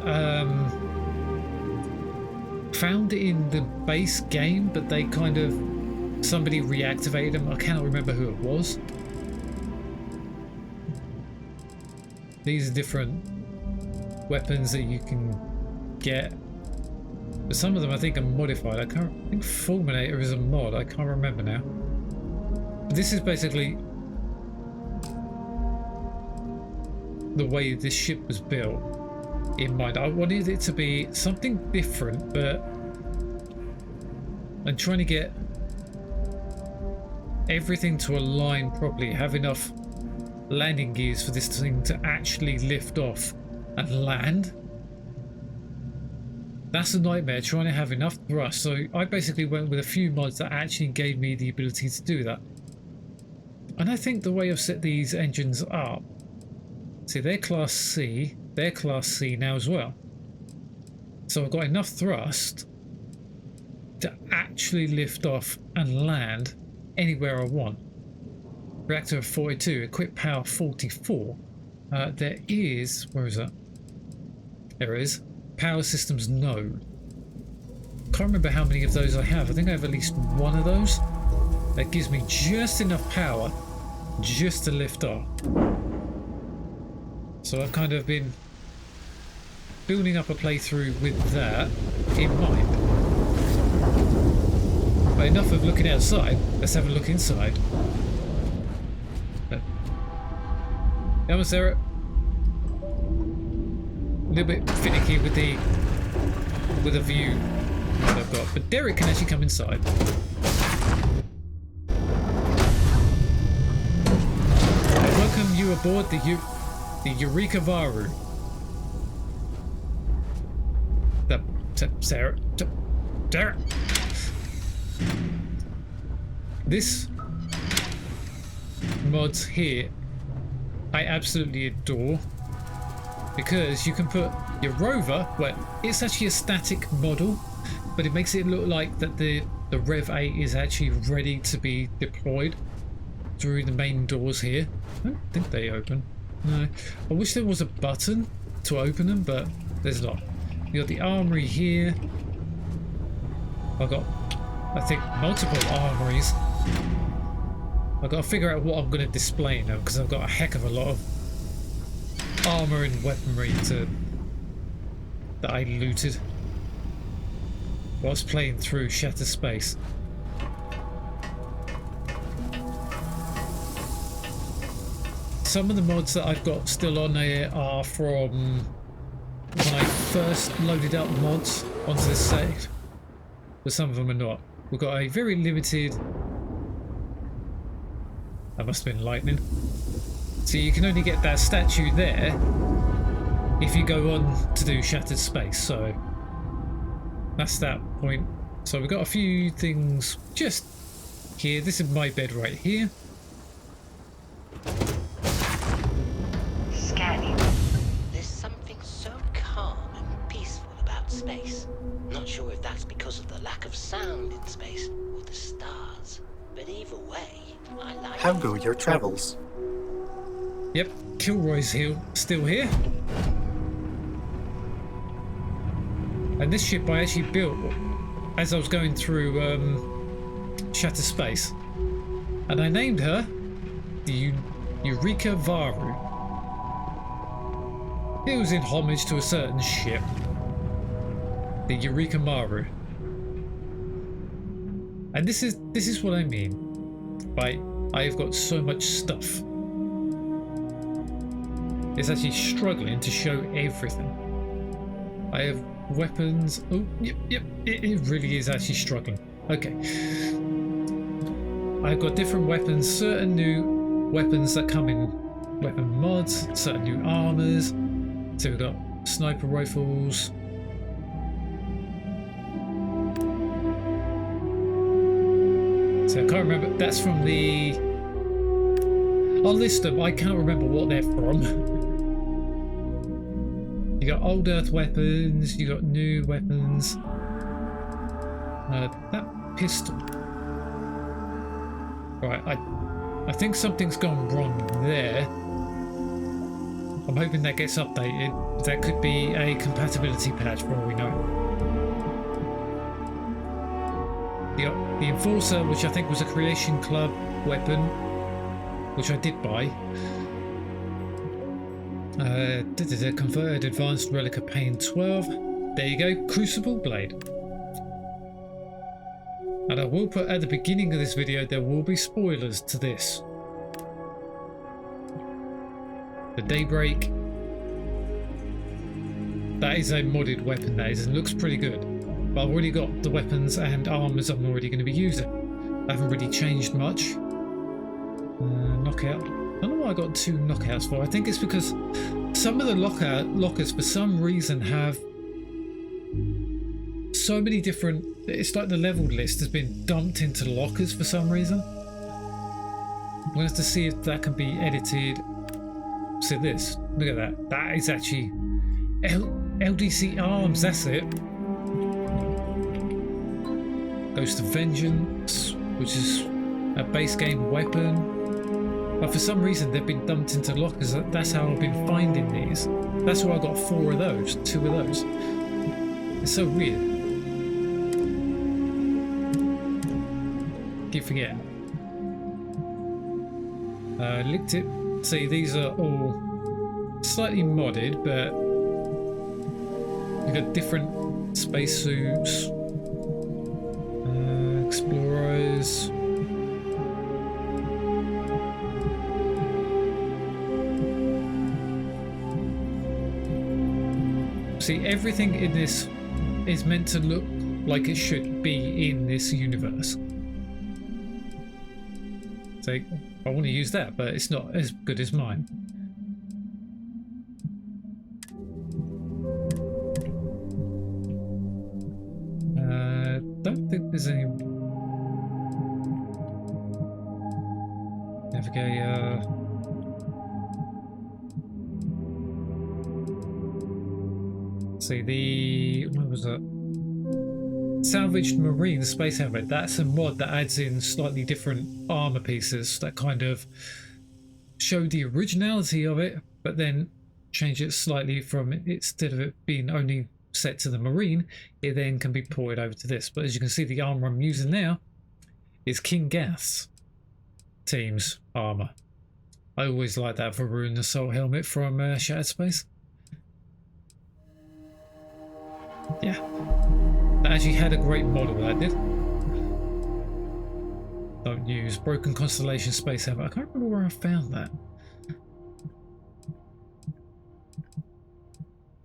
found in the base game, but they kind of somebody reactivated them. I cannot remember who it was. These are different weapons that you can get, but some of them I think are modified. I think Fulminator is a mod. I can't remember now. But this is basically the way this ship was built in mind. I wanted it to be something different, but I'm trying to get everything to align properly, have enough landing gears for this thing to actually lift off and land. That's a nightmare, trying to have enough thrust. So I basically went with a few mods that actually gave me the ability to do that. And I think the way I've set these engines up, see, they're class C, they're class C now as well. So I've got enough thrust to actually lift off and land anywhere I want. Reactor 42, equipped power 44. There is, where is that? There it is. Power systems node. Can't remember how many of those I have. I think I have at least one of those. That gives me just enough power just to lift off. So I've kind of been building up a playthrough with that in mind. But enough of looking outside, let's have a look inside. That was there. A little bit finicky with the view that I've got, but Derek can actually come inside. I welcome you aboard the Eureka Varu. Sarah. This mods here I absolutely adore, because you can put your rover, well, it's actually a static model, but it makes it look like that the Rev 8 is actually ready to be deployed through the main doors here. I don't think they open. No. I wish there was a button to open them, but there's not. You got the armory here. I've got, I think, multiple armories. I've got to figure out what I'm going to display now, because I've got a heck of a lot of armor and weaponry that I looted whilst playing through Shattered Space. Some of the mods that I've got still on here are from when I first loaded up mods onto this set, but some of them are not. We've got a very limited... That must have been lightning. So you can only get that statue there if you go on to do Shattered Space, so that's that point. So we've got a few things just here. This is my bed right here. Scanning. There's something so calm and peaceful about space. Not sure if that's because of the lack of sound in space or the stars. but either way, I like How it. go your travels? Yep, Kilroy's still here. And this ship I actually built as I was going through Shattered Space. And I named her the Eureka Varu. It was in homage to a certain ship, the Eureka Maru. And this is what I mean by I've got so much stuff. It's actually struggling to show everything. I have weapons. Oh, yep, it really is actually struggling. Okay. I've got different weapons, certain new weapons that come in weapon mods, certain new armors. So we've got sniper rifles. So I can't remember, that's from the... I'll list them, I can't remember what they're from. You got old earth weapons, you got new weapons. That pistol. Right, I think something's gone wrong there. I'm hoping that gets updated. That could be a compatibility patch for all we know. The Enforcer, which I think was a Creation Club weapon, which I did buy. Converted Advanced Relic of Pain 12. There you go, Crucible Blade. And I will put at the beginning of this video, there will be spoilers to this. The Daybreak. That is a modded weapon, that is, and looks pretty good. But I've already got the weapons and armors I'm already going to be using. I haven't really changed much. Knockout. I don't know what I got 2 knockouts for. I think it's because some of the lockers for some reason have so many different... It's like the leveled list has been dumped into lockers for some reason. I'm going to have to see if that can be edited. See this. Look at that. That is actually LDC Arms. That's it. Ghost of Vengeance, which is a base game weapon. But for some reason they've been dumped into lockers. That's how I've been finding these. That's why I got 4 of those, 2 of those. It's so weird. Keep forgetting. Licked it. See, these are all slightly modded, but you've got different spacesuits, explorers. See, everything in this is meant to look like it should be in this universe. So I want to use that, but it's not as good as mine. Don't think there's any... Navigate, see, the... what was that? Salvaged Marine Space Helmet. That's a mod that adds in slightly different armor pieces that kind of show the originality of it, but then change it slightly from instead of it being only set to the Marine, it then can be ported over to this. But as you can see, the armor I'm using now is King Gath's team's armor. I always like that for Ruin Assault helmet from Shattered Space. Yeah. That actually had a great model, that did. Don't use Broken Constellation Space Helmet. I can't remember where I found that.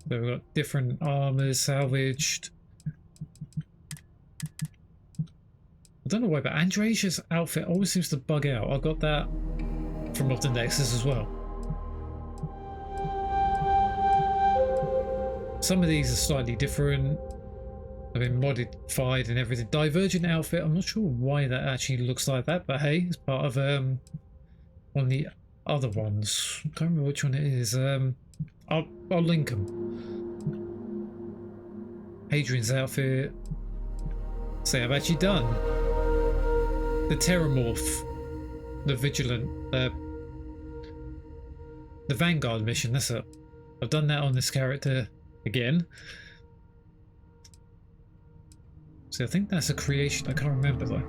So we've got different armors salvaged. I don't know why, but Andrasia's outfit always seems to bug out. I got that from Off the Nexus as well. Some of these are slightly different. I've been modified and everything. Divergent outfit. I'm not sure why that actually looks like that, but hey, it's part of one of the other ones. I can't remember which one it is. I'll link them. Hadrian's outfit. See, I've actually done the Terramorph, the Vigilant, the Vanguard mission. That's it. I've done that on this character again. So I think that's a creation. I can't remember though.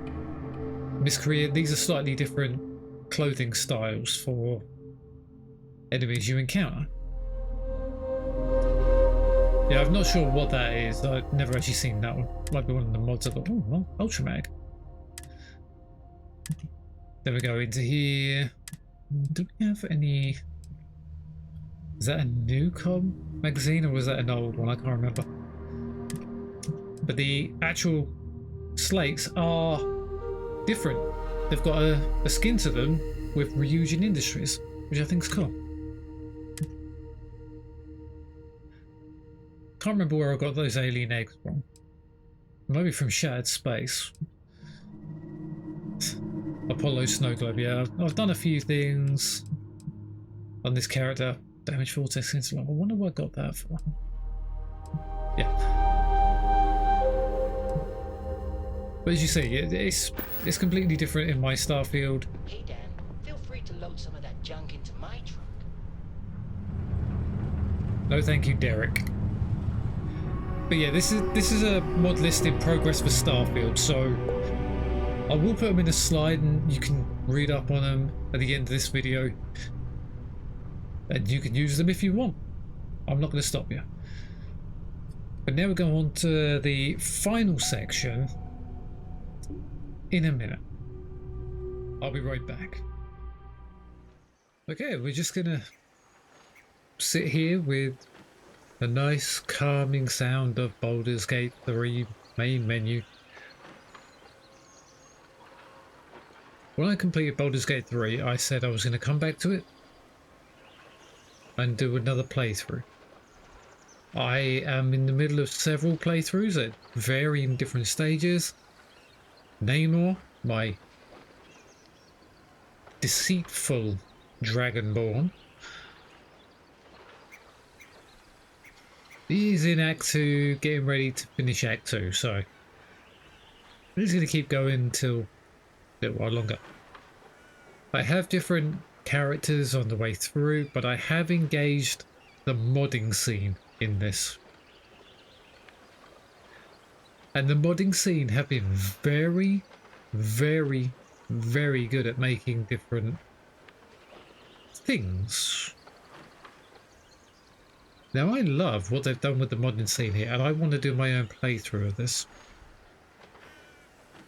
These are slightly different clothing styles for enemies you encounter. Yeah, I'm not sure what that is. I've never actually seen that one. Might be one of the mods I've got. Oh, well, Ultra Mag. Then we go into here. Do we have any... Is that a new magazine or was that an old one? I can't remember. But the actual slates are different. They've got a skin to them with Ryujin Industries, which I think is cool. Can't remember where I got those alien eggs from. Maybe from Shattered Space. Apollo Snow Globe, yeah. I've done a few things on this character. Damage Vortex Interlock. I wonder what I got that for. Yeah. But as you see, it's completely different in my Starfield. Hey Dan, feel free to load some of that junk into my trunk. No thank you, Derek. But yeah, this is a mod list in progress for Starfield, so I will put them in a slide and you can read up on them at the end of this video. And you can use them if you want. I'm not going to stop you. But now we go on to the final section in a minute. I'll be right back. Okay, we're just going to sit here with a nice calming sound of Baldur's Gate 3 main menu. When I completed Baldur's Gate 3, I said I was going to come back to it and do another playthrough. I am in the middle of several playthroughs at varying different stages. Namor, my deceitful Dragonborn, he's in Act 2, getting ready to finish Act 2, so he's going to keep going until a little while longer. I have different characters on the way through, but I have engaged the modding scene in this. And the modding scene have been very, very, very good at making different things. Now I love what they've done with the modding scene here, and I want to do my own playthrough of this.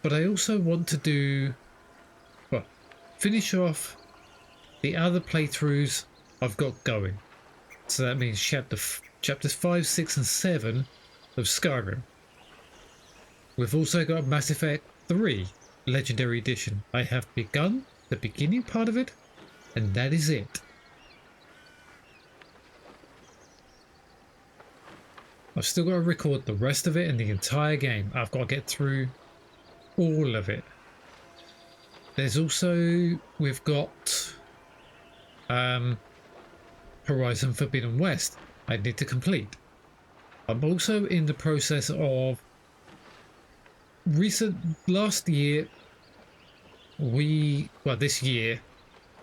But I also want to do, well, finish off the other playthroughs I've got going. So that means chapters 5, 6 and 7 of Skyrim. We've also got Mass Effect 3 Legendary Edition. I have begun the beginning part of it, and that is it. I've still got to record the rest of it and the entire game. I've got to get through all of it. There's also, we've got Horizon Forbidden West I need to complete. I'm also in the process of last year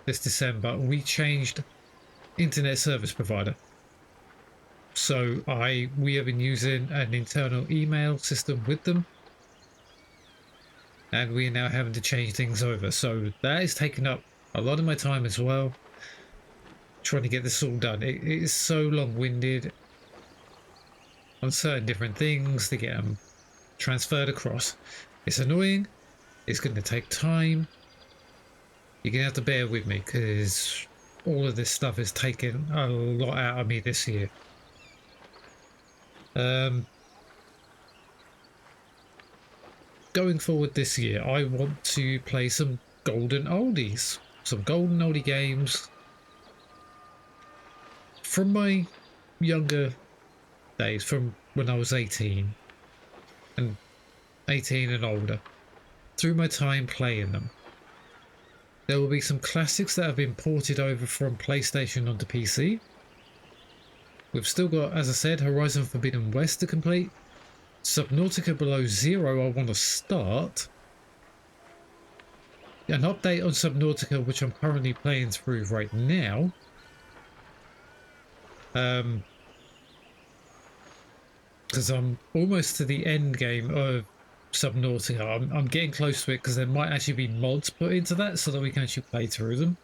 this December we changed internet service provider. So we have been using an internal email system with them, and we are now having to change things over. So that is taking up a lot of my time as well, trying to get this all done. It is so long-winded on certain different things to get them transferred across. It's annoying. It's going to take time. You're going to have to bear with me because all of this stuff is taking a lot out of me this year. Going forward this year, I want to play some golden oldies, some golden oldie games from my younger days, from when I was 18 and older, through my time playing them. There will be some classics that have been ported over from PlayStation onto PC. We've still got, as I said, Horizon Forbidden West to complete. Subnautica Below Zero I want to start. an update on Subnautica, which I'm currently playing through right now. Because I'm almost to the end game of Subnautica. I'm getting close to it because there might actually be mods put into that so that we can actually play through them.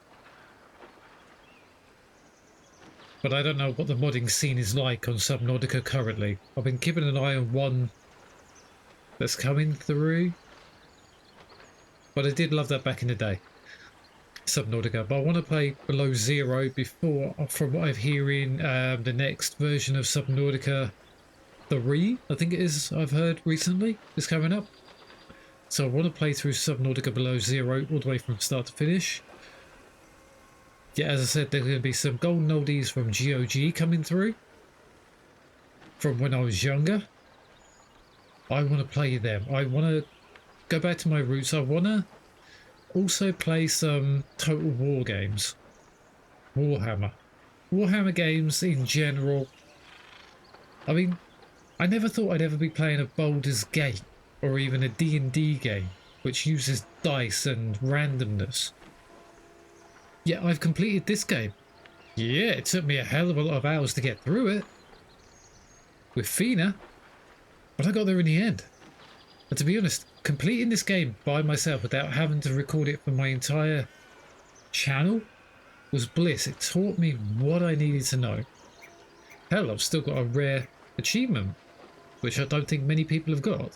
But I don't know what the modding scene is like on Subnautica currently. I've been keeping an eye on one that's coming through. But I did love that back in the day, Subnautica. But I want to play Below Zero before, from what I'm hearing, the next version of Subnautica 3, I think it is, I've heard recently, is coming up. So I want to play through Subnautica Below Zero all the way from start to finish. Yeah, as I said, there's going to be some golden oldies from GOG coming through from when I was younger. I want to play them. I want to go back to my roots. I want to also play some Total War games. Warhammer games in general. I mean, I never thought I'd ever be playing a Baldur's Gate or even a D&D game which uses dice and randomness. Yet I've completed this game. Yeah, it took me a hell of a lot of hours to get through it with Fina, but I got there in the end. And to be honest, completing this game by myself without having to record it for my entire channel was bliss. It taught me what I needed to know. Hell, I've still got a rare achievement, which I don't think many people have got.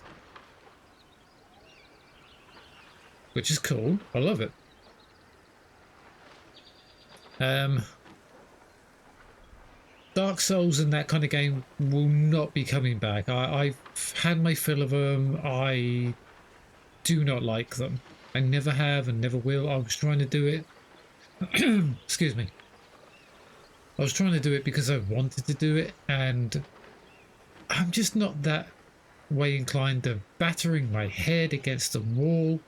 Which is cool. I love it. Dark Souls and that kind of game will not be coming back. I've had my fill of them. I do not like them. I never have and never will. I was trying to do it. Excuse me. I was trying to do it because I wanted to do it, and I'm just not that way inclined of battering my head against the wall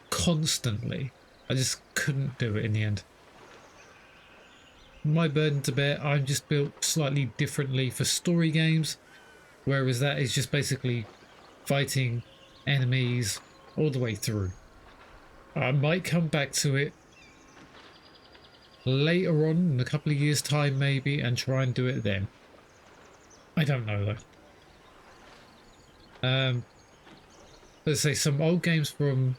constantly. I just couldn't do it in the end. My burden to bear, I'm just built slightly differently for story games, whereas that is just basically fighting enemies all the way through. I might come back to it later on in a couple of years' time maybe and try and do it then. I don't know though. Let's say some old games from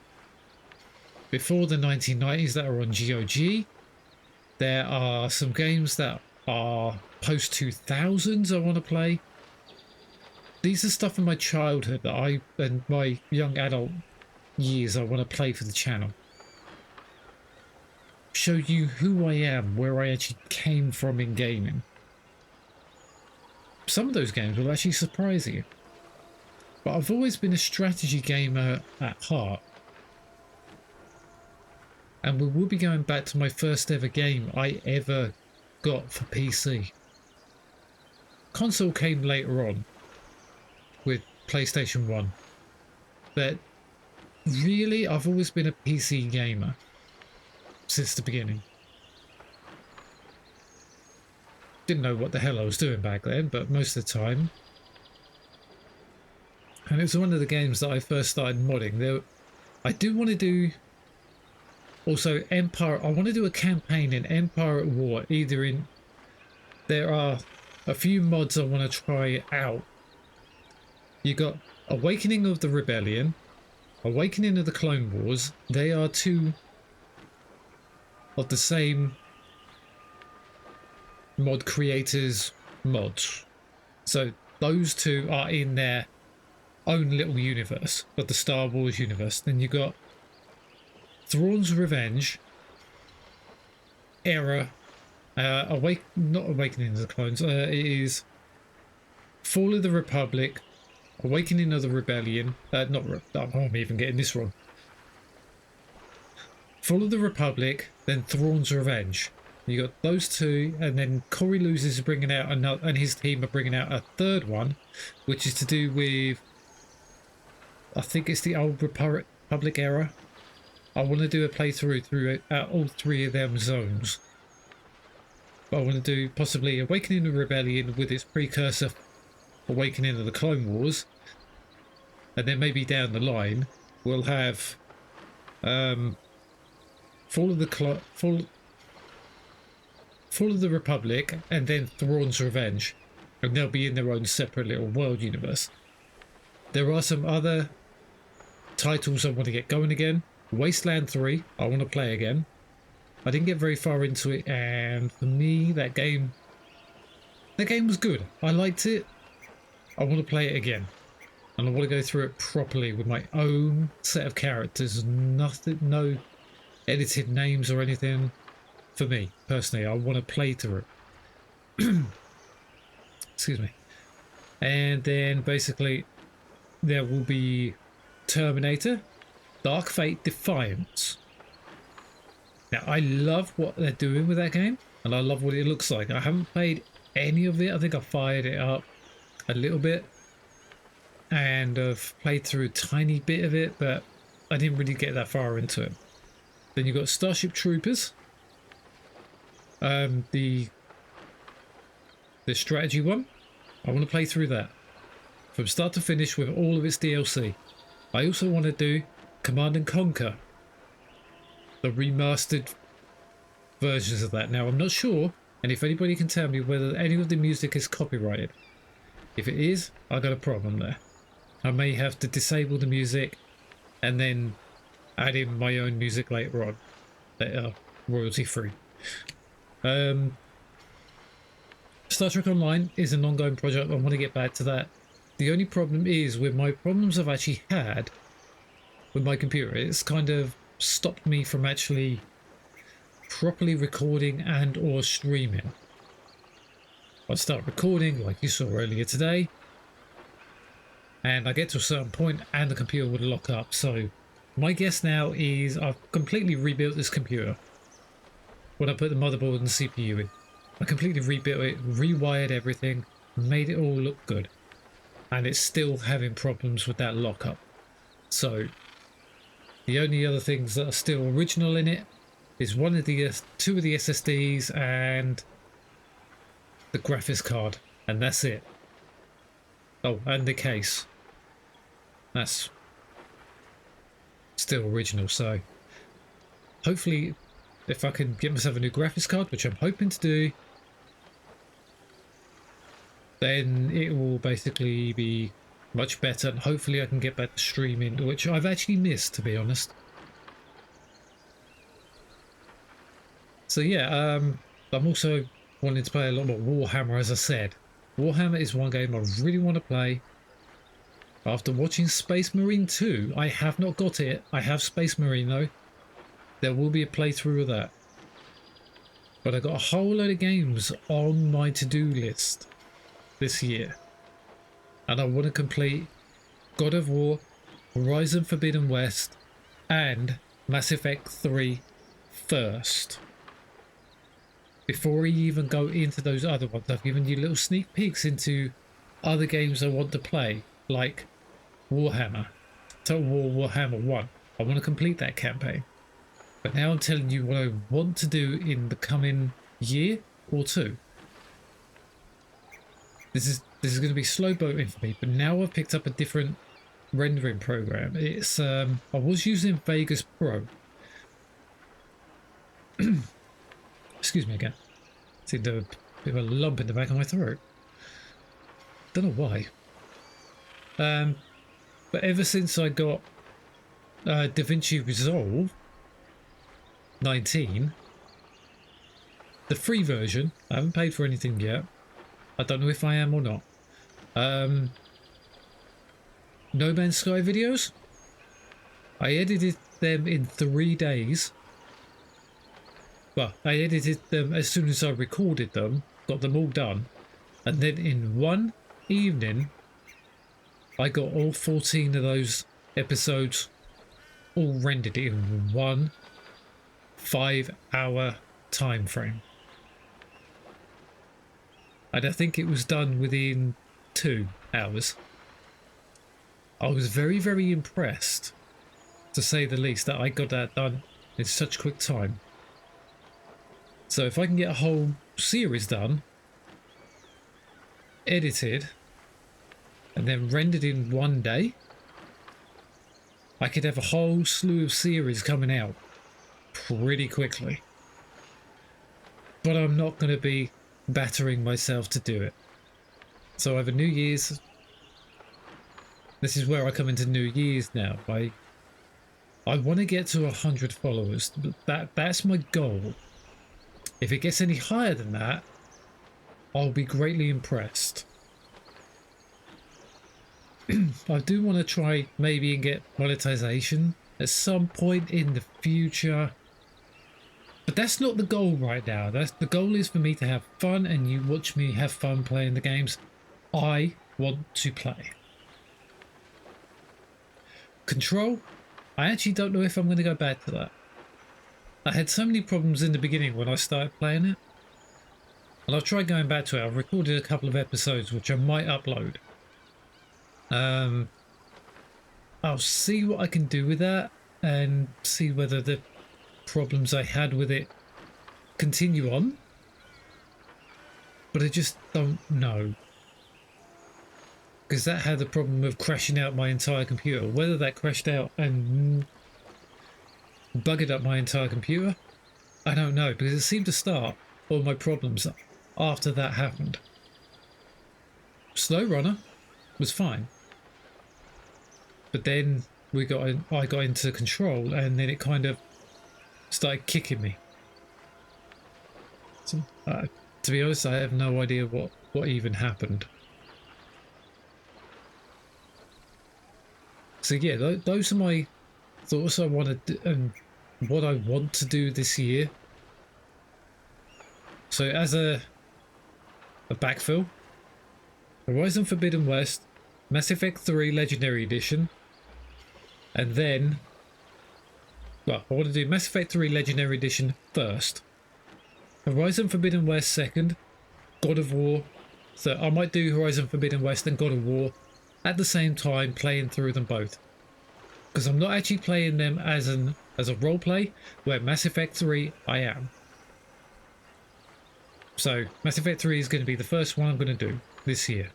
before the 1990s that are on GOG. There are some games that are post 2000s I want to play. These are stuff from my childhood that I and my young adult years I want to play for the channel. Show you who I am, where I actually came from in gaming. Some of those games will actually surprise you. But I've always been a strategy gamer at heart. And we will be going back to my first ever game I ever got for PC. Console came later on with PlayStation 1. But really, I've always been a PC gamer since the beginning. Didn't know what the hell I was doing back then, but most of the time. And it was one of the games that I first started modding. I do want to do also Empire. I want to do a campaign in Empire at War. There are a few mods I want to try out. You got Awakening of the Rebellion, Awakening of the Clone Wars. They are two of the same mod creators mods. So those two are in their own little universe of the Star Wars universe. Then you got Thrawn's Revenge, Era, not Awakening of the Clones, it is Fall of the Republic, Awakening of the Rebellion, I'm even getting this wrong. Fall of the Republic, then Thrawn's Revenge. You got those two, and then Corey Loses bringing out another, and his team are bringing out a third one, which is to do with, I think it's the old Republic era. I want to do a playthrough through all three of them zones. But I want to do possibly Awakening of the Rebellion with its precursor, Awakening of the Clone Wars. And then maybe down the line, we'll have Fall of the Fall of the Republic, and then Thrawn's Revenge, and they'll be in their own separate little world universe. There are some other titles I want to get going again. Wasteland 3, I want to play again. I didn't get very far into it, and for me, that game was good. I liked it. I want to play it again, and I want to go through it properly with my own set of characters. Nothing, no edited names or anything. For me personally, I want to play through it. Excuse me. And then basically there will be Terminator, Dark Fate, Defiance. Now I love what they're doing with that game, and I love what it looks like. I haven't played any of it. I think I fired it up a little bit and I've played through a tiny bit of it, but I didn't really get that far into it. Then you've got Starship Troopers, the strategy one. I want to play through that from start to finish with all of its DLC. I also want to do Command and Conquer, the remastered versions of that. Now I'm not sure, and if anybody can tell me whether any of the music is copyrighted. If it is, I got a problem there. I may have to disable the music and then add in my own music later on that are royalty free. Star Trek Online is an ongoing project. I want to get back to that. The only problem is with my problems I've actually had with my computer, it's kind of stopped me from actually properly recording and or streaming. I start recording like you saw earlier today, and I get to a certain point and the computer would lock up. So my guess now is I've completely rebuilt this computer. When I put the motherboard and the CPU in, I completely rebuilt it, rewired everything, made it all look good, and it's still having problems with that lockup. So the only other things that are still original in it is two of the SSDs and the graphics card, and that's it. Oh, and the case. That's still original. So hopefully, if I can get myself a new graphics card, which I'm hoping to do, then it will basically be much better, and hopefully I can get back to streaming, which I've actually missed, to be honest. So yeah, I'm also wanting to play a lot more Warhammer, as I said. Warhammer is one game I really want to play. After watching Space Marine 2, I have not got it. I have Space Marine though. There will be a playthrough of that. But I got a whole load of games on my to-do list this year. And I want to complete God of War, Horizon Forbidden West, and Mass Effect 3 first. Before I even go into those other ones, I've given you little sneak peeks into other games I want to play, like Warhammer, Total War Warhammer 1. I want to complete that campaign. But now I'm telling you what I want to do in the coming year or two. This is going to be slow boating for me, but now I've picked up a different rendering program. It's I was using Vegas Pro. Excuse me again. Seemed a bit of a lump in the back of my throat. Don't know why. But ever since I got DaVinci Resolve 19, the free version, I haven't paid for anything yet. I don't know if I am or not. No Man's Sky videos, I edited them in 3 days. Well, I edited them as soon as I recorded them, got them all done, and then in one evening I got all 14 of those episodes all rendered in one 5-hour time frame. And I think it was done within 2 hours. I was very, very impressed, to say the least, that I got that done in such quick time. So if I can get a whole series done, edited, and then rendered in 1 day, I could have a whole slew of series coming out pretty quickly. But I'm not going to be battering myself to do it. So over New Year's, this is where I come into New Year's now. I want to get to 100 followers. That's my goal. If it gets any higher than that, I'll be greatly impressed. I do want to try maybe and get monetization at some point in the future. But that's not the goal right now. The goal is for me to have fun and you watch me have fun playing the games I want to play. Control, I actually don't know if I'm going to go back to that. I had so many problems in the beginning when I started playing it. And I've tried going back to it. I've recorded a couple of episodes which I might upload. I'll see what I can do with that and see whether the problems I had with it continue on. But I just don't know. Because that had the problem of crashing out my entire computer. Whether that crashed out and buggered up my entire computer, I don't know. Because it seemed to start all my problems after that happened. Slow runner was fine. But then I got into control and then it kind of started kicking me. So, to be honest, I have no idea what even happened. So yeah, those are my thoughts I want to do, and what I want to do this year. So as a backfill, Horizon Forbidden West, Mass Effect 3 Legendary Edition, and then, well, I want to do Mass Effect 3 Legendary Edition first, Horizon Forbidden West second, God of War. So I might do Horizon Forbidden West and God of War at the same time, playing through them both, because I'm not actually playing them as a role play, where Mass Effect 3 I am. So Mass Effect 3 is going to be the first one I'm going to do this year.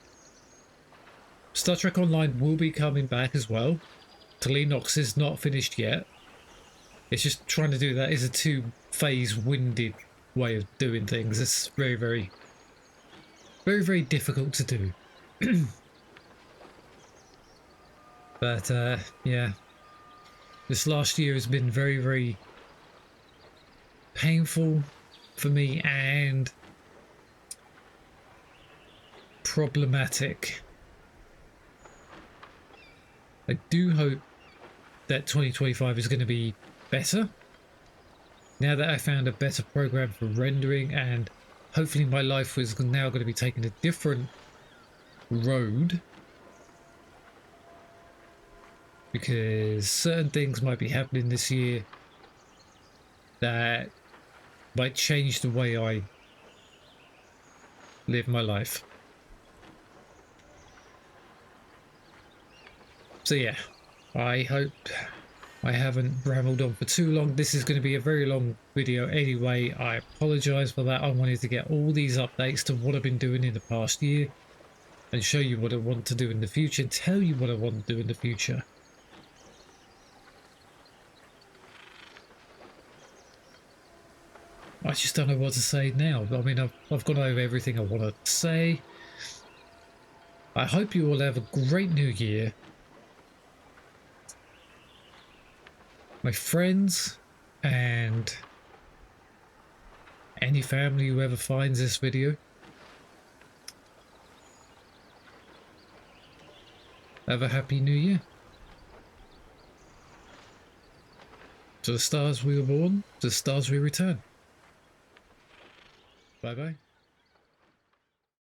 Star Trek Online will be coming back as well. Telenox is not finished yet. It's just trying to do that is a two-phase winded way of doing things. It's very, very, very, very difficult to do. But yeah, this last year has been very, very painful for me and problematic. I do hope that 2025 is going to be better. Now that I found a better program for rendering, and hopefully my life is now going to be taking a different road, because certain things might be happening this year that might change the way I live my life. So yeah, I hope I haven't rambled on for too long. This is going to be a very long video anyway. I apologise for that. I wanted to get all these updates to what I've been doing in the past year and show you what I want to do in the future, and tell you what I want to do in the future. I just don't know what to say now. I mean, I've gone over everything I want to say. I hope you all have a great new year. My friends and any family who ever finds this video, have a happy new year. To the stars we were born, to the stars we return. Bye bye.